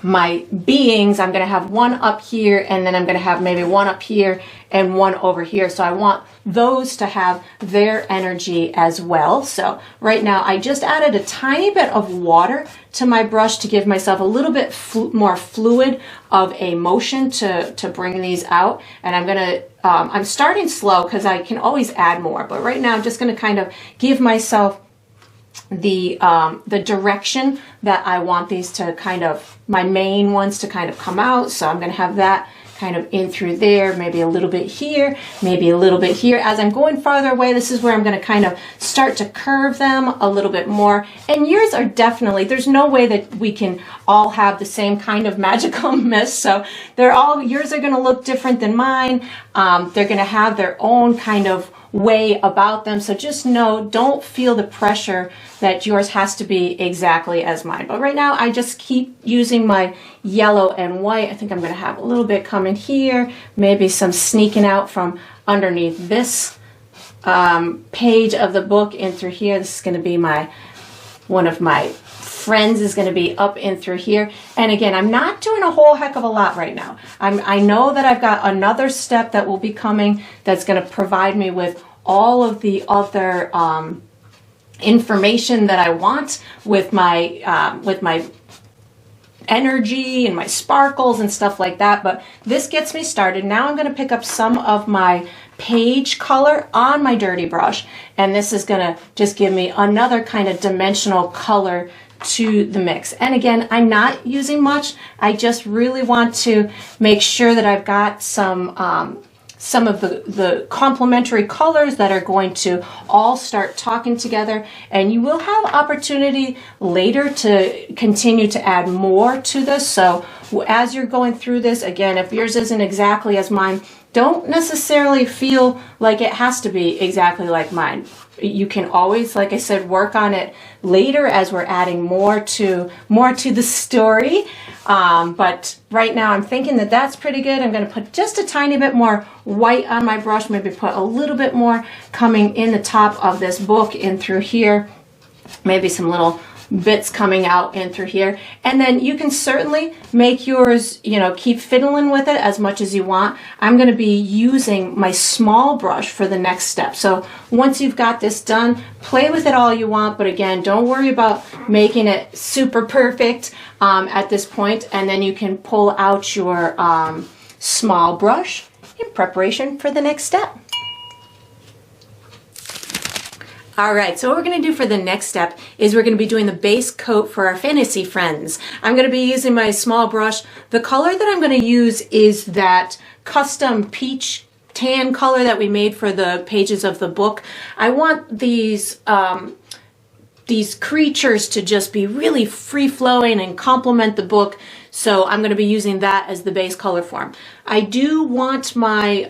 my beings. I'm going to have one up here, and then I'm going to have maybe one up here and one over here. So I want those to have their energy as well. So right now I just added a tiny bit of water to my brush to give myself a little bit more fluid of a motion to bring these out. And I'm going to, I'm starting slow because I can always add more, but right now I'm just going to kind of give myself the direction that I want these to kind of, my main ones to kind of come out. So I'm going to have that kind of in through there, maybe a little bit here, maybe a little bit here. As I'm going farther away, this is where I'm going to kind of start to curve them a little bit more. And yours are definitely, there's no way that we can all have the same kind of magical mist. So they're all, yours are going to look different than mine. They're going to have their own kind of way about them. So just know, don't feel the pressure that yours has to be exactly as mine. But right now I just keep using my yellow and white. I think I'm going to have a little bit coming here, maybe some sneaking out from underneath this page of the book in through here. This is going to be one of my friends is going to be up in through here. And again, I'm not doing a whole heck of a lot right now. I know that I've got another step that will be coming that's going to provide me with all of the other information that I want with my energy and my sparkles and stuff like that. But this gets me started. Now I'm going to pick up some of my page color on my dirty brush, and this is going to just give me another kind of dimensional color to the mix. And again, I'm not using much. I just really want to make sure that I've got some some of the complementary colors that are going to all start talking together. And you will have opportunity later to continue to add more to this. So as you're going through this, again, if yours isn't exactly as mine, don't necessarily feel like it has to be exactly like mine. You can always, like I said, work on it later as we're adding more to the story. But right now I'm thinking that that's pretty good. I'm going to put just a tiny bit more white on my brush, maybe put a little bit more coming in the top of this book in through here, maybe some little bits coming out in through here. And then you can certainly make yours, you know, keep fiddling with it as much as you want. I'm going to be using my small brush for the next step. So once you've got this done, play with it all you want, but again, don't worry about making it super perfect at this point. And then you can pull out your small brush in preparation for the next step. All right, so what we're going to do for the next step is we're going to be doing the base coat for our fantasy friends. I'm going to be using my small brush. The color that I'm going to use is that custom peach tan color that we made for the pages of the book. I want these creatures to just be really free-flowing and complement the book. So I'm going to be using that as the base color form. I do want my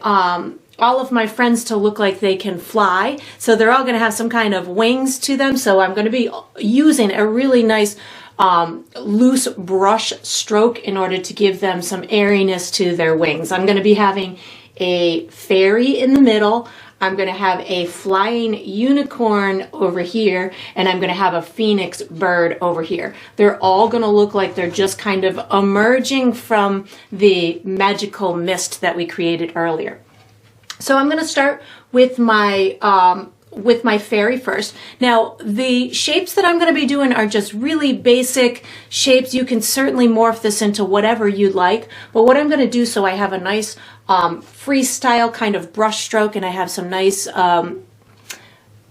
all of my friends to look like they can fly. So they're all going to have some kind of wings to them. So I'm going to be using a really nice loose brush stroke in order to give them some airiness to their wings. I'm going to be having a fairy in the middle. I'm going to have a flying unicorn over here, and I'm going to have a phoenix bird over here. They're all going to look like they're just kind of emerging from the magical mist that we created earlier. So I'm going to start with my fairy first. Now, the shapes that I'm going to be doing are just really basic shapes. You can certainly morph this into whatever you'd like. But what I'm going to do, so I have a nice freestyle kind of brush stroke, and I have some nice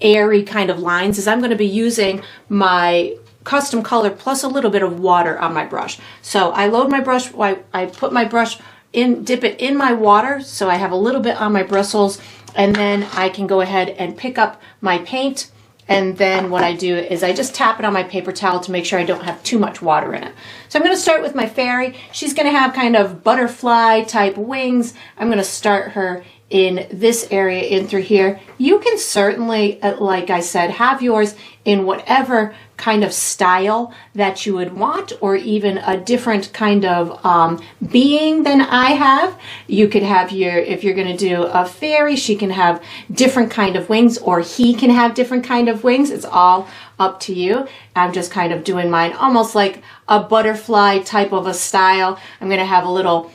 airy kind of lines, is I'm going to be using my custom color plus a little bit of water on my brush. So I load my brush, I put my brush in, dip it in my water, so I have a little bit on my bristles, and then I can go ahead and pick up my paint, and then what I do is I just tap it on my paper towel to make sure I don't have too much water in it. So I'm going to start with my fairy. She's going to have kind of butterfly type wings. I'm going to start her in this area in through here. You can certainly, like I said, have yours in whatever kind of style that you would want, or even a different kind of being than I have. You could have your, if you're going to do a fairy, she can have different kind of wings, or he can have different kind of wings. It's all up to you. I'm just kind of doing mine almost like a butterfly type of a style. I'm going to have a little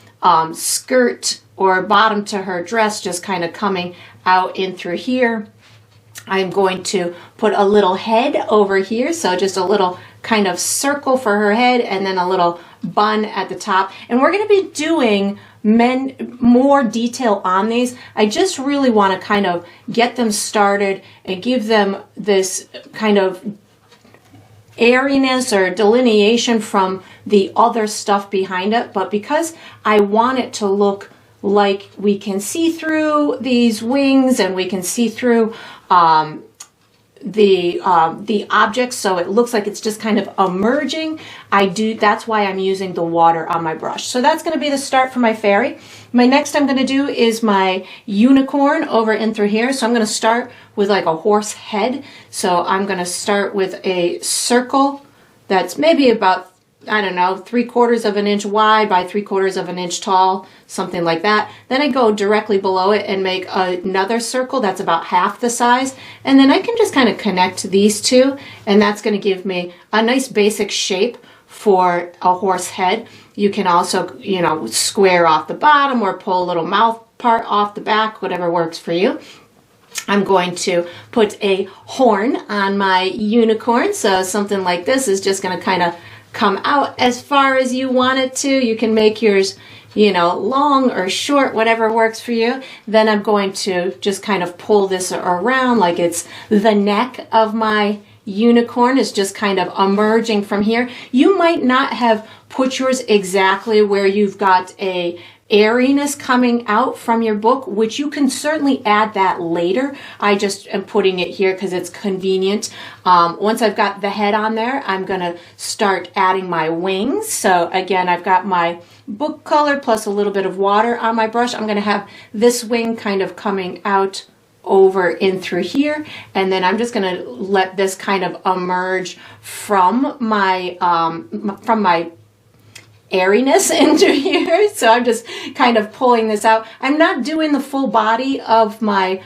skirt or bottom to her dress just kind of coming out in through here. I'm going to put a little head over here, so just a little kind of circle for her head, and then a little bun at the top. And we're going to be doing more detail on these. I just really want to kind of get them started and give them this kind of airiness or delineation from the other stuff behind it. But because I want it to look like we can see through these wings and we can see through the objects, so it looks like it's just kind of emerging, that's why I'm using the water on my brush. So that's going to be the start for my fairy. My next I'm going to do is my unicorn over in through here. So I'm going to start with like a horse head. So I'm going to start with a circle that's maybe about, I don't know, 3/4 of an inch wide by 3/4 of an inch tall, something like that. Then I go directly below it and make another circle that's about half the size. And then I can just kind of connect these two, and that's going to give me a nice basic shape for a horse head. You can also, you know, square off the bottom or pull a little mouth part off the back, whatever works for you. I'm going to put a horn on my unicorn. So something like this is just going to kind of come out as far as you want it to. You can make yours, you know, long or short, whatever works for you. Then I'm going to just kind of pull this around like it's the neck of my unicorn is just kind of emerging from here. You might not have put yours exactly where you've got a airiness coming out from your book, which you can certainly add that later. I just am putting it here because it's convenient. Once I've got the head on there, I'm going to start adding my wings. So again, I've got my book color plus a little bit of water on my brush. I'm going to have this wing kind of coming out over in through here, and then I'm just going to let this kind of emerge from my airiness into here. So I'm just kind of pulling this out. I'm not doing the full body of my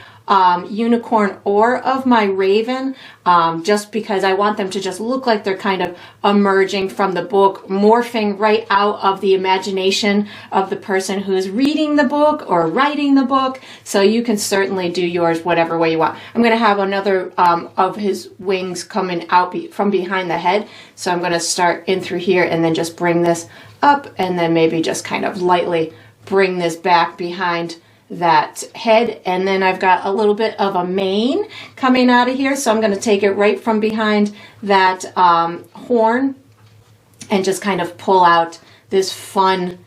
unicorn or of my raven, just because I want them to just look like they're kind of emerging from the book, morphing right out of the imagination of the person who is reading the book or writing the book. So you can certainly do yours whatever way you want. I'm going to have another of his wings coming out from behind the head. So I'm going to start in through here and then just bring this up, and then maybe just kind of lightly bring this back behind that head. And then I've got a little bit of a mane coming out of here, so I'm going to take it right from behind that horn and just kind of pull out this fun,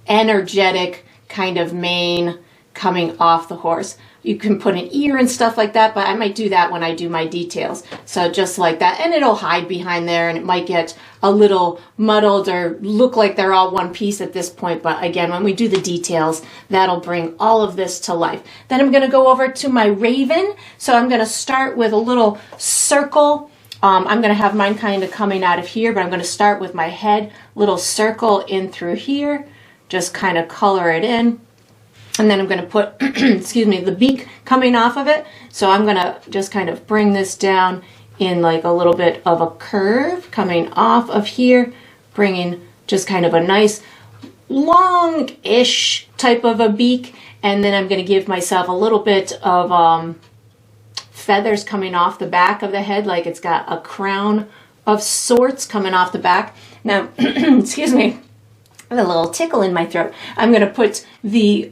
energetic kind of mane coming off the horse. You can put an ear and stuff like that, but I might do that when I do my details. So just like that, and it'll hide behind there, and it might get a little muddled or look like they're all one piece at this point. But again, when we do the details, that'll bring all of this to life. Then I'm going to go over to my raven. So I'm going to start with a little circle. I'm going to have mine kind of coming out of here, but I'm going to start with my head, little circle in through here, just kind of color it in. And then I'm going to put, excuse me, the beak coming off of it. So I'm going to just kind of bring this down in like a little bit of a curve coming off of here, bringing just kind of a nice long-ish type of a beak. And then I'm going to give myself a little bit of feathers coming off the back of the head, like it's got a crown of sorts coming off the back. Now, excuse me. I have a little tickle in my throat. I'm going to put the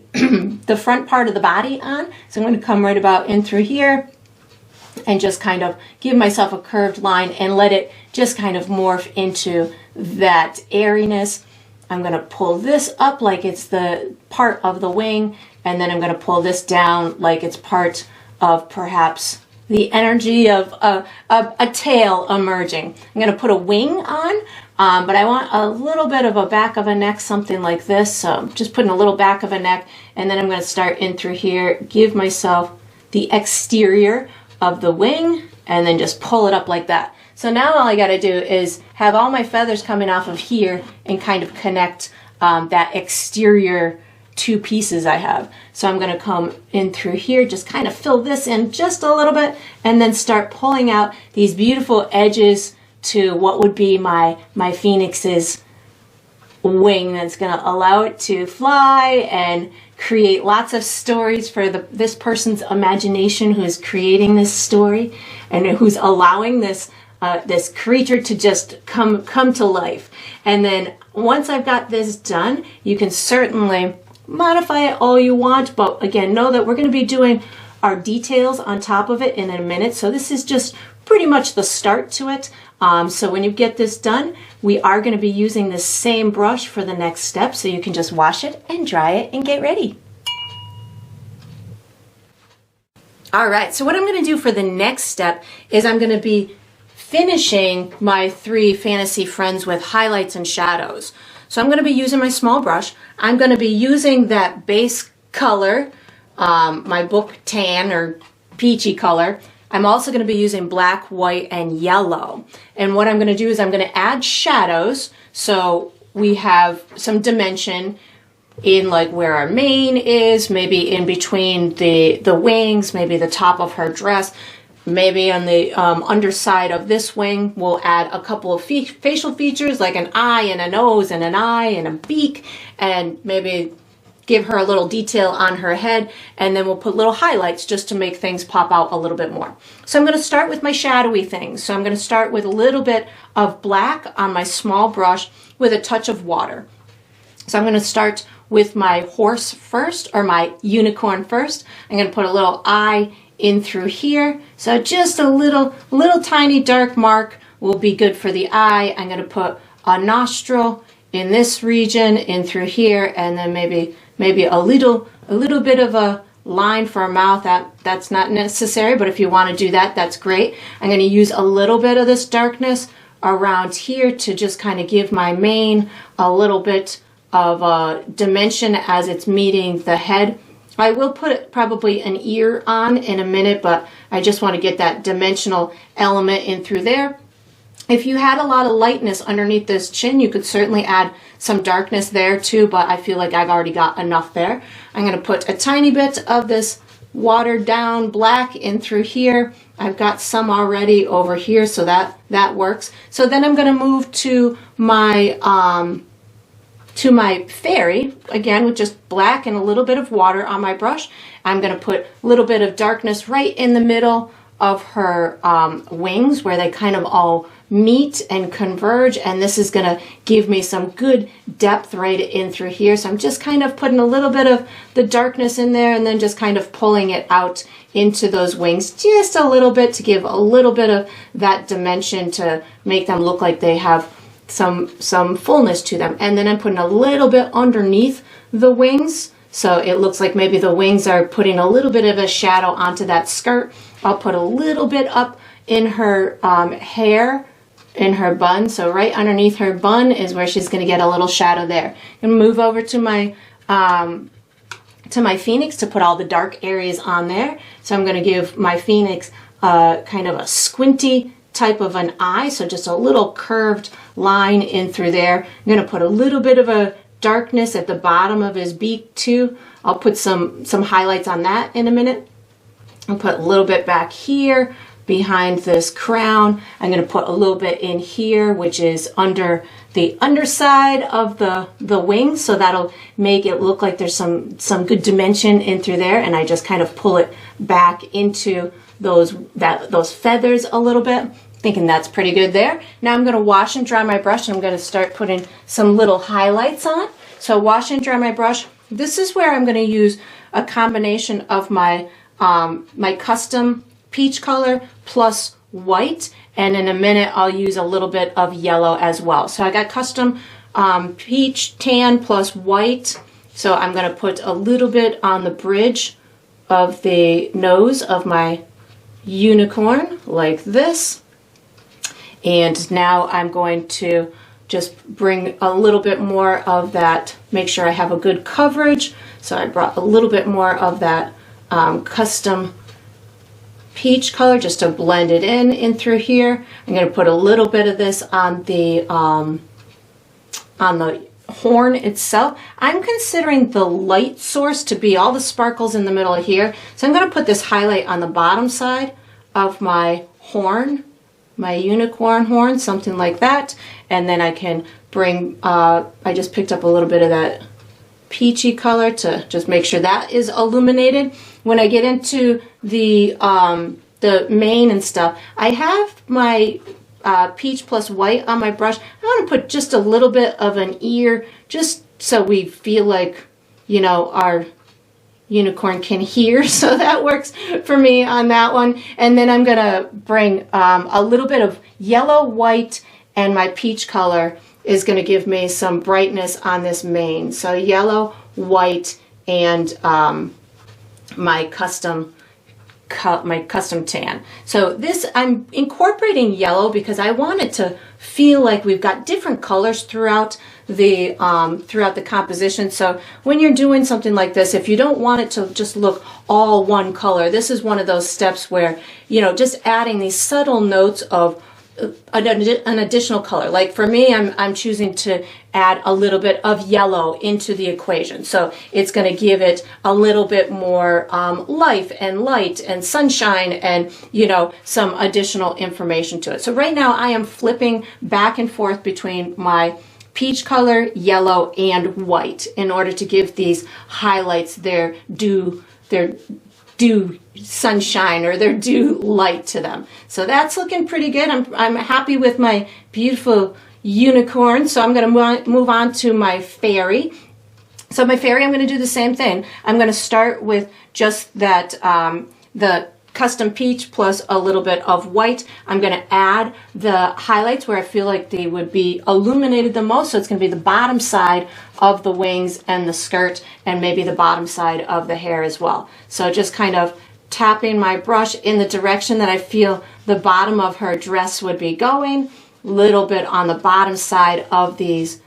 the front part of the body on. So I'm going to come right about in through here and just kind of give myself a curved line and let it just kind of morph into that airiness. I'm going to pull this up like it's the part of the wing, and then I'm going to pull this down like it's part of perhaps the energy of a tail emerging. I'm going to put a wing on. But I want a little bit of a back of a neck, something like this. So just putting a little back of a neck, and then I'm going to start in through here, give myself the exterior of the wing, and then just pull it up like that. So now all I got to do is have all my feathers coming off of here and kind of connect that exterior two pieces I have. So I'm going to come in through here, just kind of fill this in just a little bit, and then start pulling out these beautiful edges to what would be my phoenix's wing that's going to allow it to fly and create lots of stories for this person's imagination who is creating this story and who's allowing this this creature to just come to life. And then once I've got this done, you can certainly modify it all you want, but again, know that we're going to be doing our details on top of it in a minute. So this is just pretty much the start to it. So when you get this done, we are going to be using the same brush for the next step, so you can just wash it and dry it and get ready. All right, so what I'm going to do for the next step is I'm going to be finishing my 3 fantasy friends with highlights and shadows. So I'm going to be using my small brush. I'm going to be using that base color, my book tan or peachy color. I'm also going to be using black, white, and yellow. And what I'm going to do is I'm going to add shadows. So we have some dimension in like where our mane is, maybe in between the wings, maybe the top of her dress, maybe on the underside of this wing. We'll add a couple of facial features like an eye and a nose and an eye and a beak, and maybe give her a little detail on her head, and then we'll put little highlights just to make things pop out a little bit more. So I'm going to start with my shadowy things. So I'm going to start with a little bit of black on my small brush with a touch of water. So I'm going to start with my horse first, or my unicorn first. I'm going to put a little eye in through here. So just a little tiny dark mark will be good for the eye. I'm going to put a nostril in this region, in through here, and then maybe a little bit of a line for a mouth. That's not necessary, but if you want to do that, that's great. I'm going to use a little bit of this darkness around here to just kind of give my mane a little bit of a dimension as it's meeting the head. I will put probably an ear on in a minute, but I just want to get that dimensional element in through there. If you had a lot of lightness underneath this chin, you could certainly add some darkness there too, but I feel like I've already got enough there. I'm going to put a tiny bit of this watered down black in through here. I've got some already over here, so that works. So then I'm going to move to my fairy, again with just black and a little bit of water on my brush. I'm going to put a little bit of darkness right in the middle of her wings where they kind of all meet and converge, and this is going to give me some good depth right in through here. So I'm just kind of putting a little bit of the darkness in there and then just kind of pulling it out into those wings just a little bit to give a little bit of that dimension to make them look like they have some fullness to them. And then I'm putting a little bit underneath the wings, so it looks like maybe the wings are putting a little bit of a shadow onto that skirt. I'll put a little bit up in her hair, in her bun. So right underneath her bun is where she's going to get a little shadow there. I'm going to move over to my phoenix to put all the dark areas on there. So I'm going to give my phoenix kind of a squinty type of an eye, so just a little curved line in through there. I'm going to put a little bit of a darkness at the bottom of his beak too. I'll put some highlights on that in a minute. I'll put a little bit back here behind this crown. I'm going to put a little bit in here, which is under the underside of the wings, so that'll make it look like there's some good dimension in through there, and I just kind of pull it back into those feathers a little bit, thinking that's pretty good there. Now I'm going to wash and dry my brush, and I'm going to start putting some little highlights on. So wash and dry my brush. This is where I'm going to use a combination of my my custom peach color plus white, and in a minute I'll use a little bit of yellow as well. So I got custom peach tan plus white, so I'm going to put a little bit on the bridge of the nose of my unicorn like this, and now I'm going to just bring a little bit more of that, make sure I have a good coverage. So I brought a little bit more of that custom peach color just to blend it in through here. I'm going to put a little bit of this on the horn itself. I'm considering the light source to be all the sparkles in the middle of here, so I'm going to put this highlight on the bottom side of my horn, my unicorn horn, something like that, and then I can bring I just picked up a little bit of that peachy color to just make sure that is illuminated. When I get into the mane and stuff, I have my peach plus white on my brush. I want to put just a little bit of an ear, just so we feel like, you know, our unicorn can hear. So that works for me on that one. And then I'm gonna bring a little bit of yellow, white, and my peach color is going to give me some brightness on this mane. So yellow, white, and my custom tan. So this, I'm incorporating yellow because I want it to feel like we've got different colors throughout the composition. So when you're doing something like this, if you don't want it to just look all one color, this is one of those steps where, you know, just adding these subtle notes of an additional color. Like for me, I'm choosing to add a little bit of yellow into the equation. So it's going to give it a little bit more life and light and sunshine and, you know, some additional information to it. So right now I am flipping back and forth between my peach color, yellow, and white in order to give these highlights their due sunshine or their due light to them. So that's looking pretty good. I'm happy with my beautiful unicorn. So I'm going to move on to my fairy. So my fairy, I'm going to do the same thing. I'm going to start with just that the custom peach plus a little bit of white. I'm going to add the highlights where I feel like they would be illuminated the most. So it's going to be the bottom side of the wings and the skirt, and maybe the bottom side of the hair as well. So just kind of tapping my brush in the direction that I feel the bottom of her dress would be going, little bit on the bottom side of these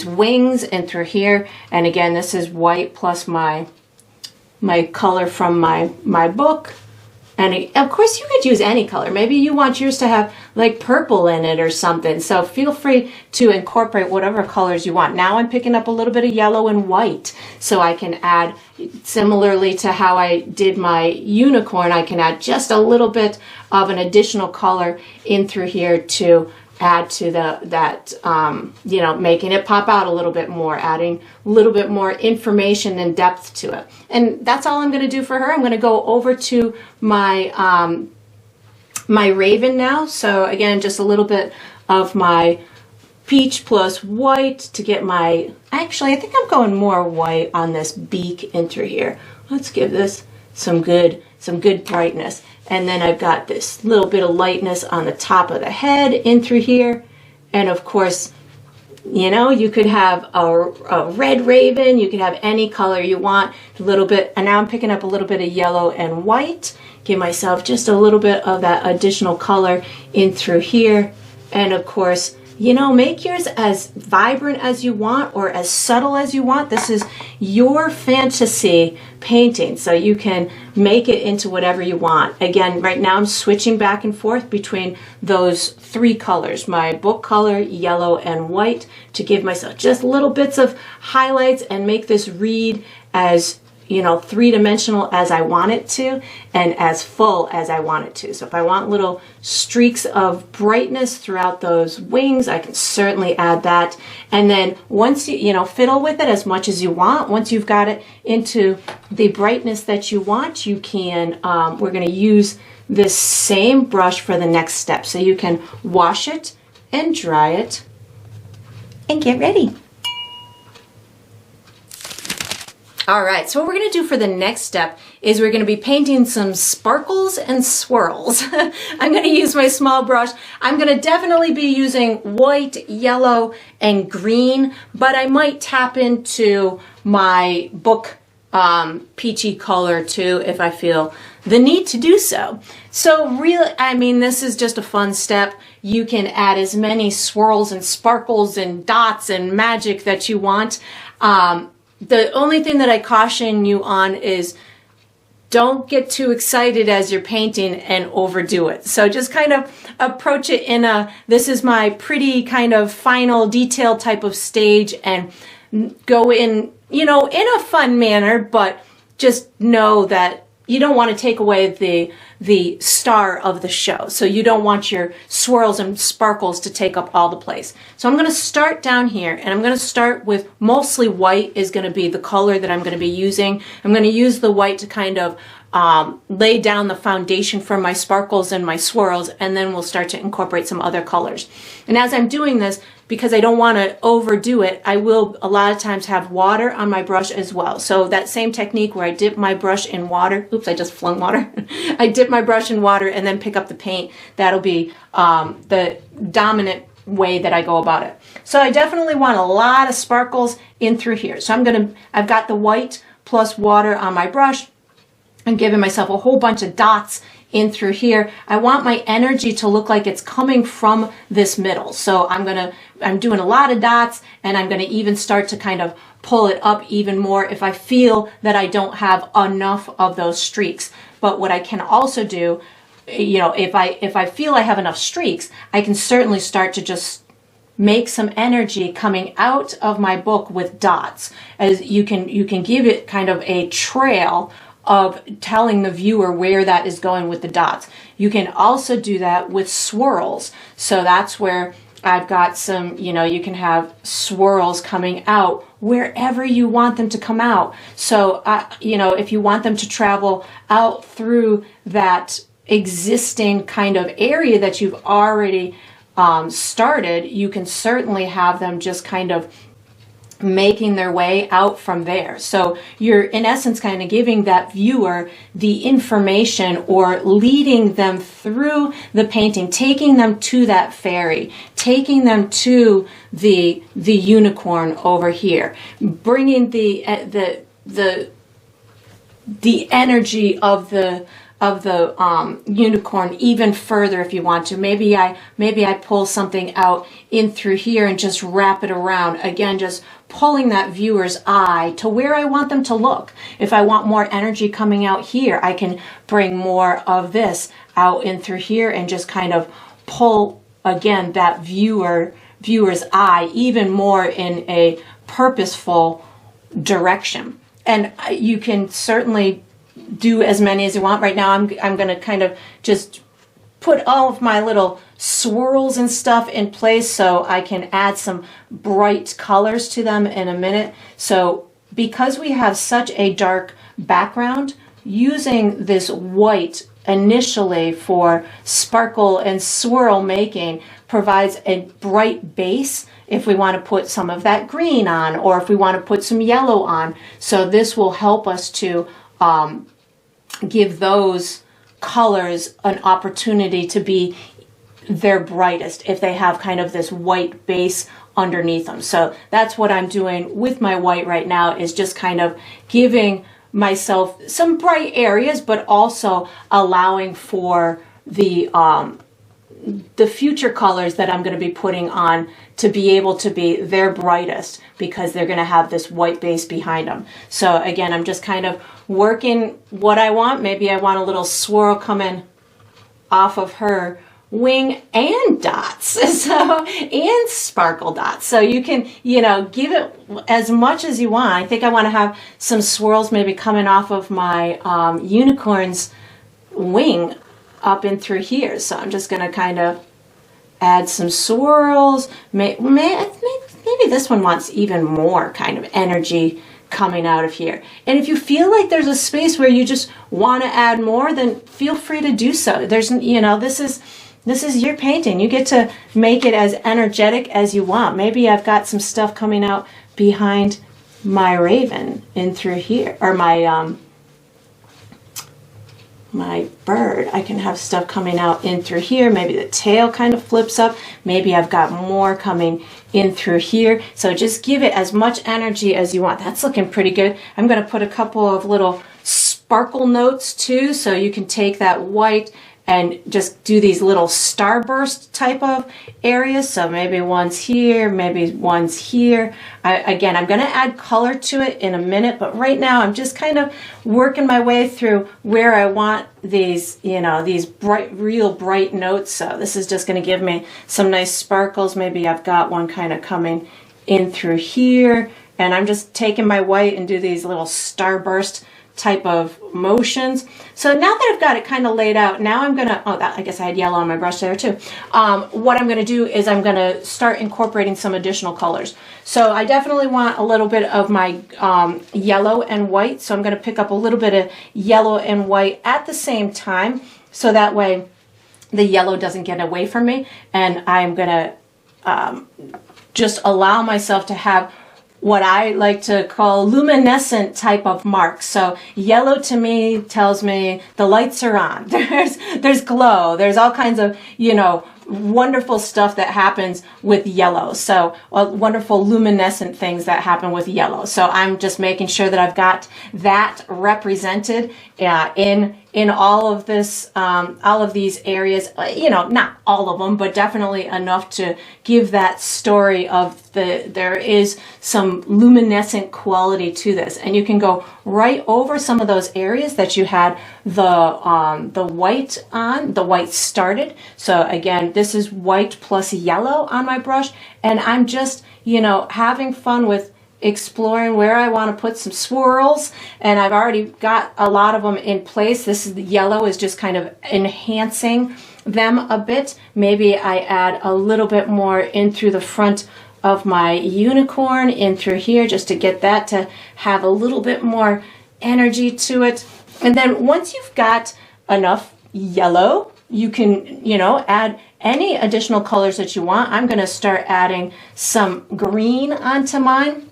wings and through here. And again, this is white plus my color from my book. And of course you could use any color. Maybe you want yours to have like purple in it or something. So feel free to incorporate whatever colors you want. Now I'm picking up a little bit of yellow and white. So I can add, similarly to how I did my unicorn, I can add just a little bit of an additional color in through here to add to you know, making it pop out a little bit more, adding a little bit more information and depth to it. And that's all I'm going to do for her. I'm going to go over to my my raven now. So again, just a little bit of my peach plus white to get my, actually I think I'm going more white on this beak in through here. Let's give this some good brightness. And then I've got this little bit of lightness on the top of the head in through here. And of course, you know, you could have a red raven, you could have any color you want, a little bit, and now I'm picking up a little bit of yellow and white, give myself just a little bit of that additional color in through here. And of course, you know, make yours as vibrant as you want or as subtle as you want. This is your fantasy painting, so you can make it into whatever you want. Again, right now I'm switching back and forth between those three colors, my book color, yellow and white, to give myself just little bits of highlights and make this read as, you know, three-dimensional as I want it to and as full as I want it to. So if I want little streaks of brightness throughout those wings, I can certainly add that. And then once you know, fiddle with it as much as you want. Once you've got it into the brightness that you want, you can, we're going to use this same brush for the next step. So you can wash it and dry it and get ready. All right, so what we're going to do for the next step is we're going to be painting some sparkles and swirls. I'm going to use my small brush. I'm going to definitely be using white, yellow, and green, but I might tap into my book peachy color too if I feel the need to do so. So really, I mean, this is just a fun step. You can add as many swirls and sparkles and dots and magic that you want. The only thing that I caution you on is don't get too excited as you're painting and overdo it. So just kind of approach it in a, this is my pretty kind of final detail type of stage, and go in, you know, in a fun manner, but just know that you don't want to take away the star of the show. So you don't want your swirls and sparkles to take up all the place. So I'm going to start down here, and I'm going to start with mostly white is going to be the color that I'm going to be using. I'm going to use the white to kind of lay down the foundation for my sparkles and my swirls, and then we'll start to incorporate some other colors. And as I'm doing this, because I don't want to overdo it, I will a lot of times have water on my brush as well. So that same technique where I dip my brush in water, oops, I just flung water. I dip my brush in water and then pick up the paint. That'll be the dominant way that I go about it. So I definitely want a lot of sparkles in through here. So I've got the white plus water on my brush. I'm giving myself a whole bunch of dots in through here. I want my energy to look like it's coming from this middle. So I'm doing a lot of dots, and I'm gonna even start to kind of pull it up even more if I feel that I don't have enough of those streaks. But what I can also do, you know, if I feel I have enough streaks, I can certainly start to just make some energy coming out of my book with dots. As you can give it kind of a trail of telling the viewer where that is going with the dots. You can also do that with swirls. So that's where I've got some, you know, you can have swirls coming out wherever you want them to come out. So, you know, if you want them to travel out through that existing kind of area that you've already started, you can certainly have them just kind of making their way out from there. So you're in essence kind of giving that viewer the information or leading them through the painting, taking them to that fairy, taking them to the unicorn over here, bringing the energy of the unicorn even further if you want to. Maybe I pull something out in through here and just wrap it around. Again, just pulling that viewer's eye to where I want them to look. If I want more energy coming out here, I can bring more of this out in through here and just kind of pull, again, that viewer's eye even more in a purposeful direction. And you can certainly do as many as you want. Right now I'm going to kind of just put all of my little swirls and stuff in place so I can add some bright colors to them in a minute. So because we have such a dark background, using this white initially for sparkle and swirl making provides a bright base if we want to put some of that green on, or if we want to put some yellow on. So this will help us to give those colors an opportunity to be their brightest if they have kind of this white base underneath them. So that's what I'm doing with my white right now, is just kind of giving myself some bright areas, but also allowing for the future colors that I'm going to be putting on to be able to be their brightest, because they're going to have this white base behind them. So again, I'm just kind of working what I want. Maybe I want a little swirl coming off of her wing and dots, so, and sparkle dots. So you can, give it as much as you want. I think I want to have some swirls maybe coming off of my unicorn's wing up and through here. So I'm just going to kind of add some swirls. Maybe this one wants even more kind of energy coming out of here. And if you feel like there's a space where you just want to add more, then feel free to do so. There's, this is your painting. You get to make it as energetic as you want. Maybe I've got some stuff coming out behind my raven in through here, or my bird. I can have stuff coming out in through here. Maybe the tail kind of flips up. Maybe I've got more coming in through here. So just give it as much energy as you want. That's looking pretty good. I'm going to put a couple of little sparkle notes too, so you can take that white and just do these little starburst type of areas. So maybe one's here, maybe one's here. Again, I'm going to add color to it in a minute, but right now I'm just kind of working my way through where I want these, these bright, real bright notes. So this is just going to give me some nice sparkles. Maybe I've got one kind of coming in through here, and I'm just taking my white and do these little starburst type of motions. So now that I've got it kind of laid out, now I'm gonna, I guess I had yellow on my brush there too. What I'm gonna do is I'm gonna start incorporating some additional colors. So I definitely want a little bit of my yellow and white. So I'm gonna pick up a little bit of yellow and white at the same time, so that way the yellow doesn't get away from me. And I'm gonna just allow myself to have what I like to call luminescent type of marks. So yellow to me tells me the lights are on. There's glow. There's all kinds of, wonderful stuff that happens with yellow. So wonderful luminescent things that happen with yellow. So I'm just making sure that I've got that represented in all of this, all of these areas, not all of them, but definitely enough to give that story of there is some luminescent quality to this. And you can go right over some of those areas that you had the white on, the white started. So again, this is white plus yellow on my brush, and I'm just, having fun with exploring where I want to put some swirls, and I've already got a lot of them in place. This is the yellow is just kind of enhancing them a bit. Maybe I add a little bit more in through the front of my unicorn, in through here, just to get that to have a little bit more energy to it. And then once you've got enough yellow, you can, add any additional colors that you want. I'm going to start adding some green onto mine.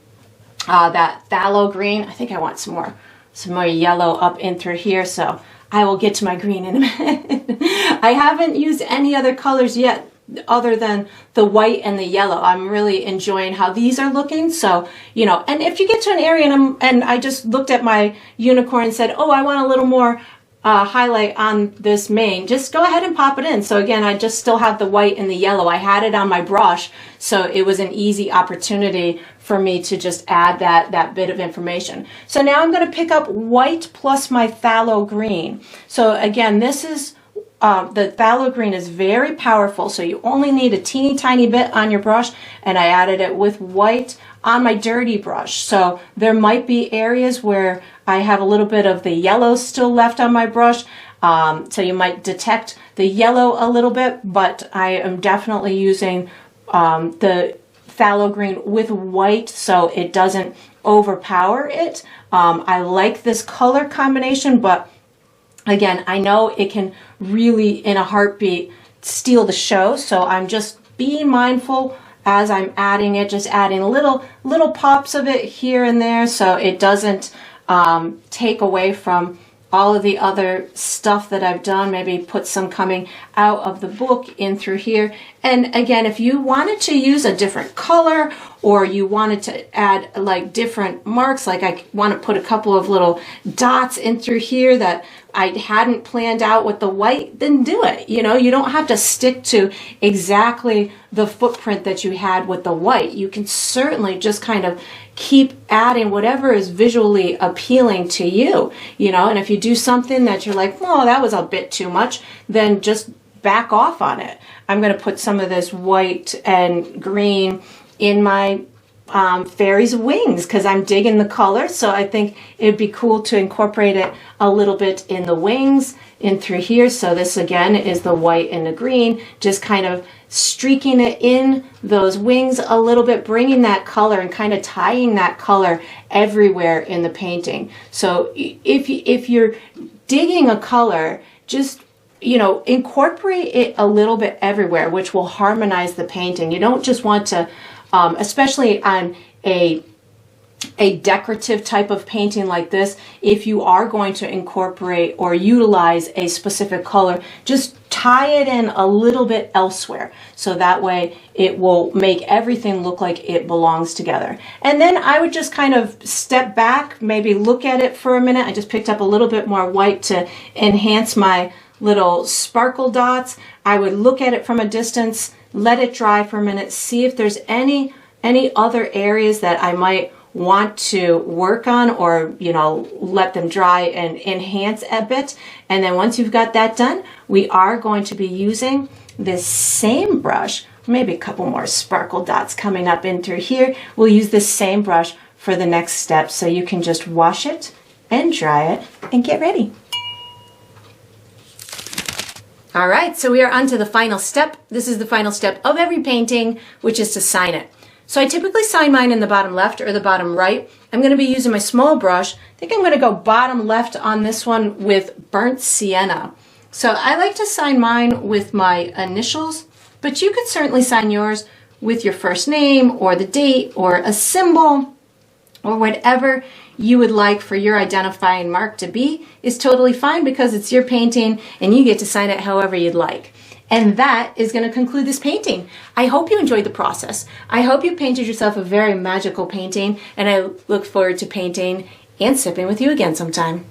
that phthalo green. I think I want some more yellow up in through here, so I will get to my green in a minute. I haven't used any other colors yet other than the white and the yellow. I'm really enjoying how these are looking. So, you know, and if you get to an area and I just looked at my unicorn and said, oh, I want a little more highlight on this mane, just go ahead and pop it in. So again, I just still have the white and the yellow. I had it on my brush, so it was an easy opportunity for me to just add that bit of information. So now I'm going to pick up white plus my phthalo green. So again, this is the phthalo green is very powerful, so you only need a teeny tiny bit on your brush, and I added it with white on my dirty brush. So there might be areas where I have a little bit of the yellow still left on my brush, so you might detect the yellow a little bit, but I am definitely using the phthalo green with white so it doesn't overpower it. I like this color combination, but again, I know it can really, in a heartbeat, steal the show. So I'm just being mindful as I'm adding it, just adding little pops of it here and there so it doesn't take away from all of the other stuff that I've done. Maybe put some coming out of the book in through here. And again, if you wanted to use a different color or you wanted to add like different marks, like I want to put a couple of little dots in through here that I hadn't planned out with the white, then do it. You know, you don't have to stick to exactly the footprint that you had with the white. You can certainly just kind of keep adding whatever is visually appealing to you, you know, and if you do something that you're like, oh, that was a bit too much, then just back off on it. I'm going to put some of this white and green in my fairy's wings because I'm digging the color, so I think it'd be cool to incorporate it a little bit in the wings in through here. So this again is the white and the green, just kind of streaking it in those wings a little bit, bringing that color and kind of tying that color everywhere in the painting. So if you're digging a color, just, you know, incorporate it a little bit everywhere, which will harmonize the painting. You don't just want to especially on a decorative type of painting like this, if you are going to incorporate or utilize a specific color, just tie it in a little bit elsewhere. So that way it will make everything look like it belongs together. And then I would just kind of step back, maybe look at it for a minute. I just picked up a little bit more white to enhance my little sparkle dots. I would look at it from a distance, let it dry for a minute, see if there's any other areas that I might want to work on, or, you know, let them dry and enhance a bit. And then once you've got that done, we are going to be using this same brush, maybe a couple more sparkle dots coming up in through here. We'll use this same brush for the next step, so you can just wash it and dry it and get ready. All right, so we are on to the final step. This is the final step of every painting, which is to sign it. So I typically sign mine in the bottom left or the bottom right. I'm going to be using my small brush. I think I'm going to go bottom left on this one with burnt sienna. So I like to sign mine with my initials, but you could certainly sign yours with your first name or the date or a symbol or whatever you would like for your identifying mark to be is totally fine, because it's your painting and you get to sign it however you'd like. And that is going to conclude this painting. I hope you enjoyed the process. I hope you painted yourself a very magical painting, and I look forward to painting and sipping with you again sometime.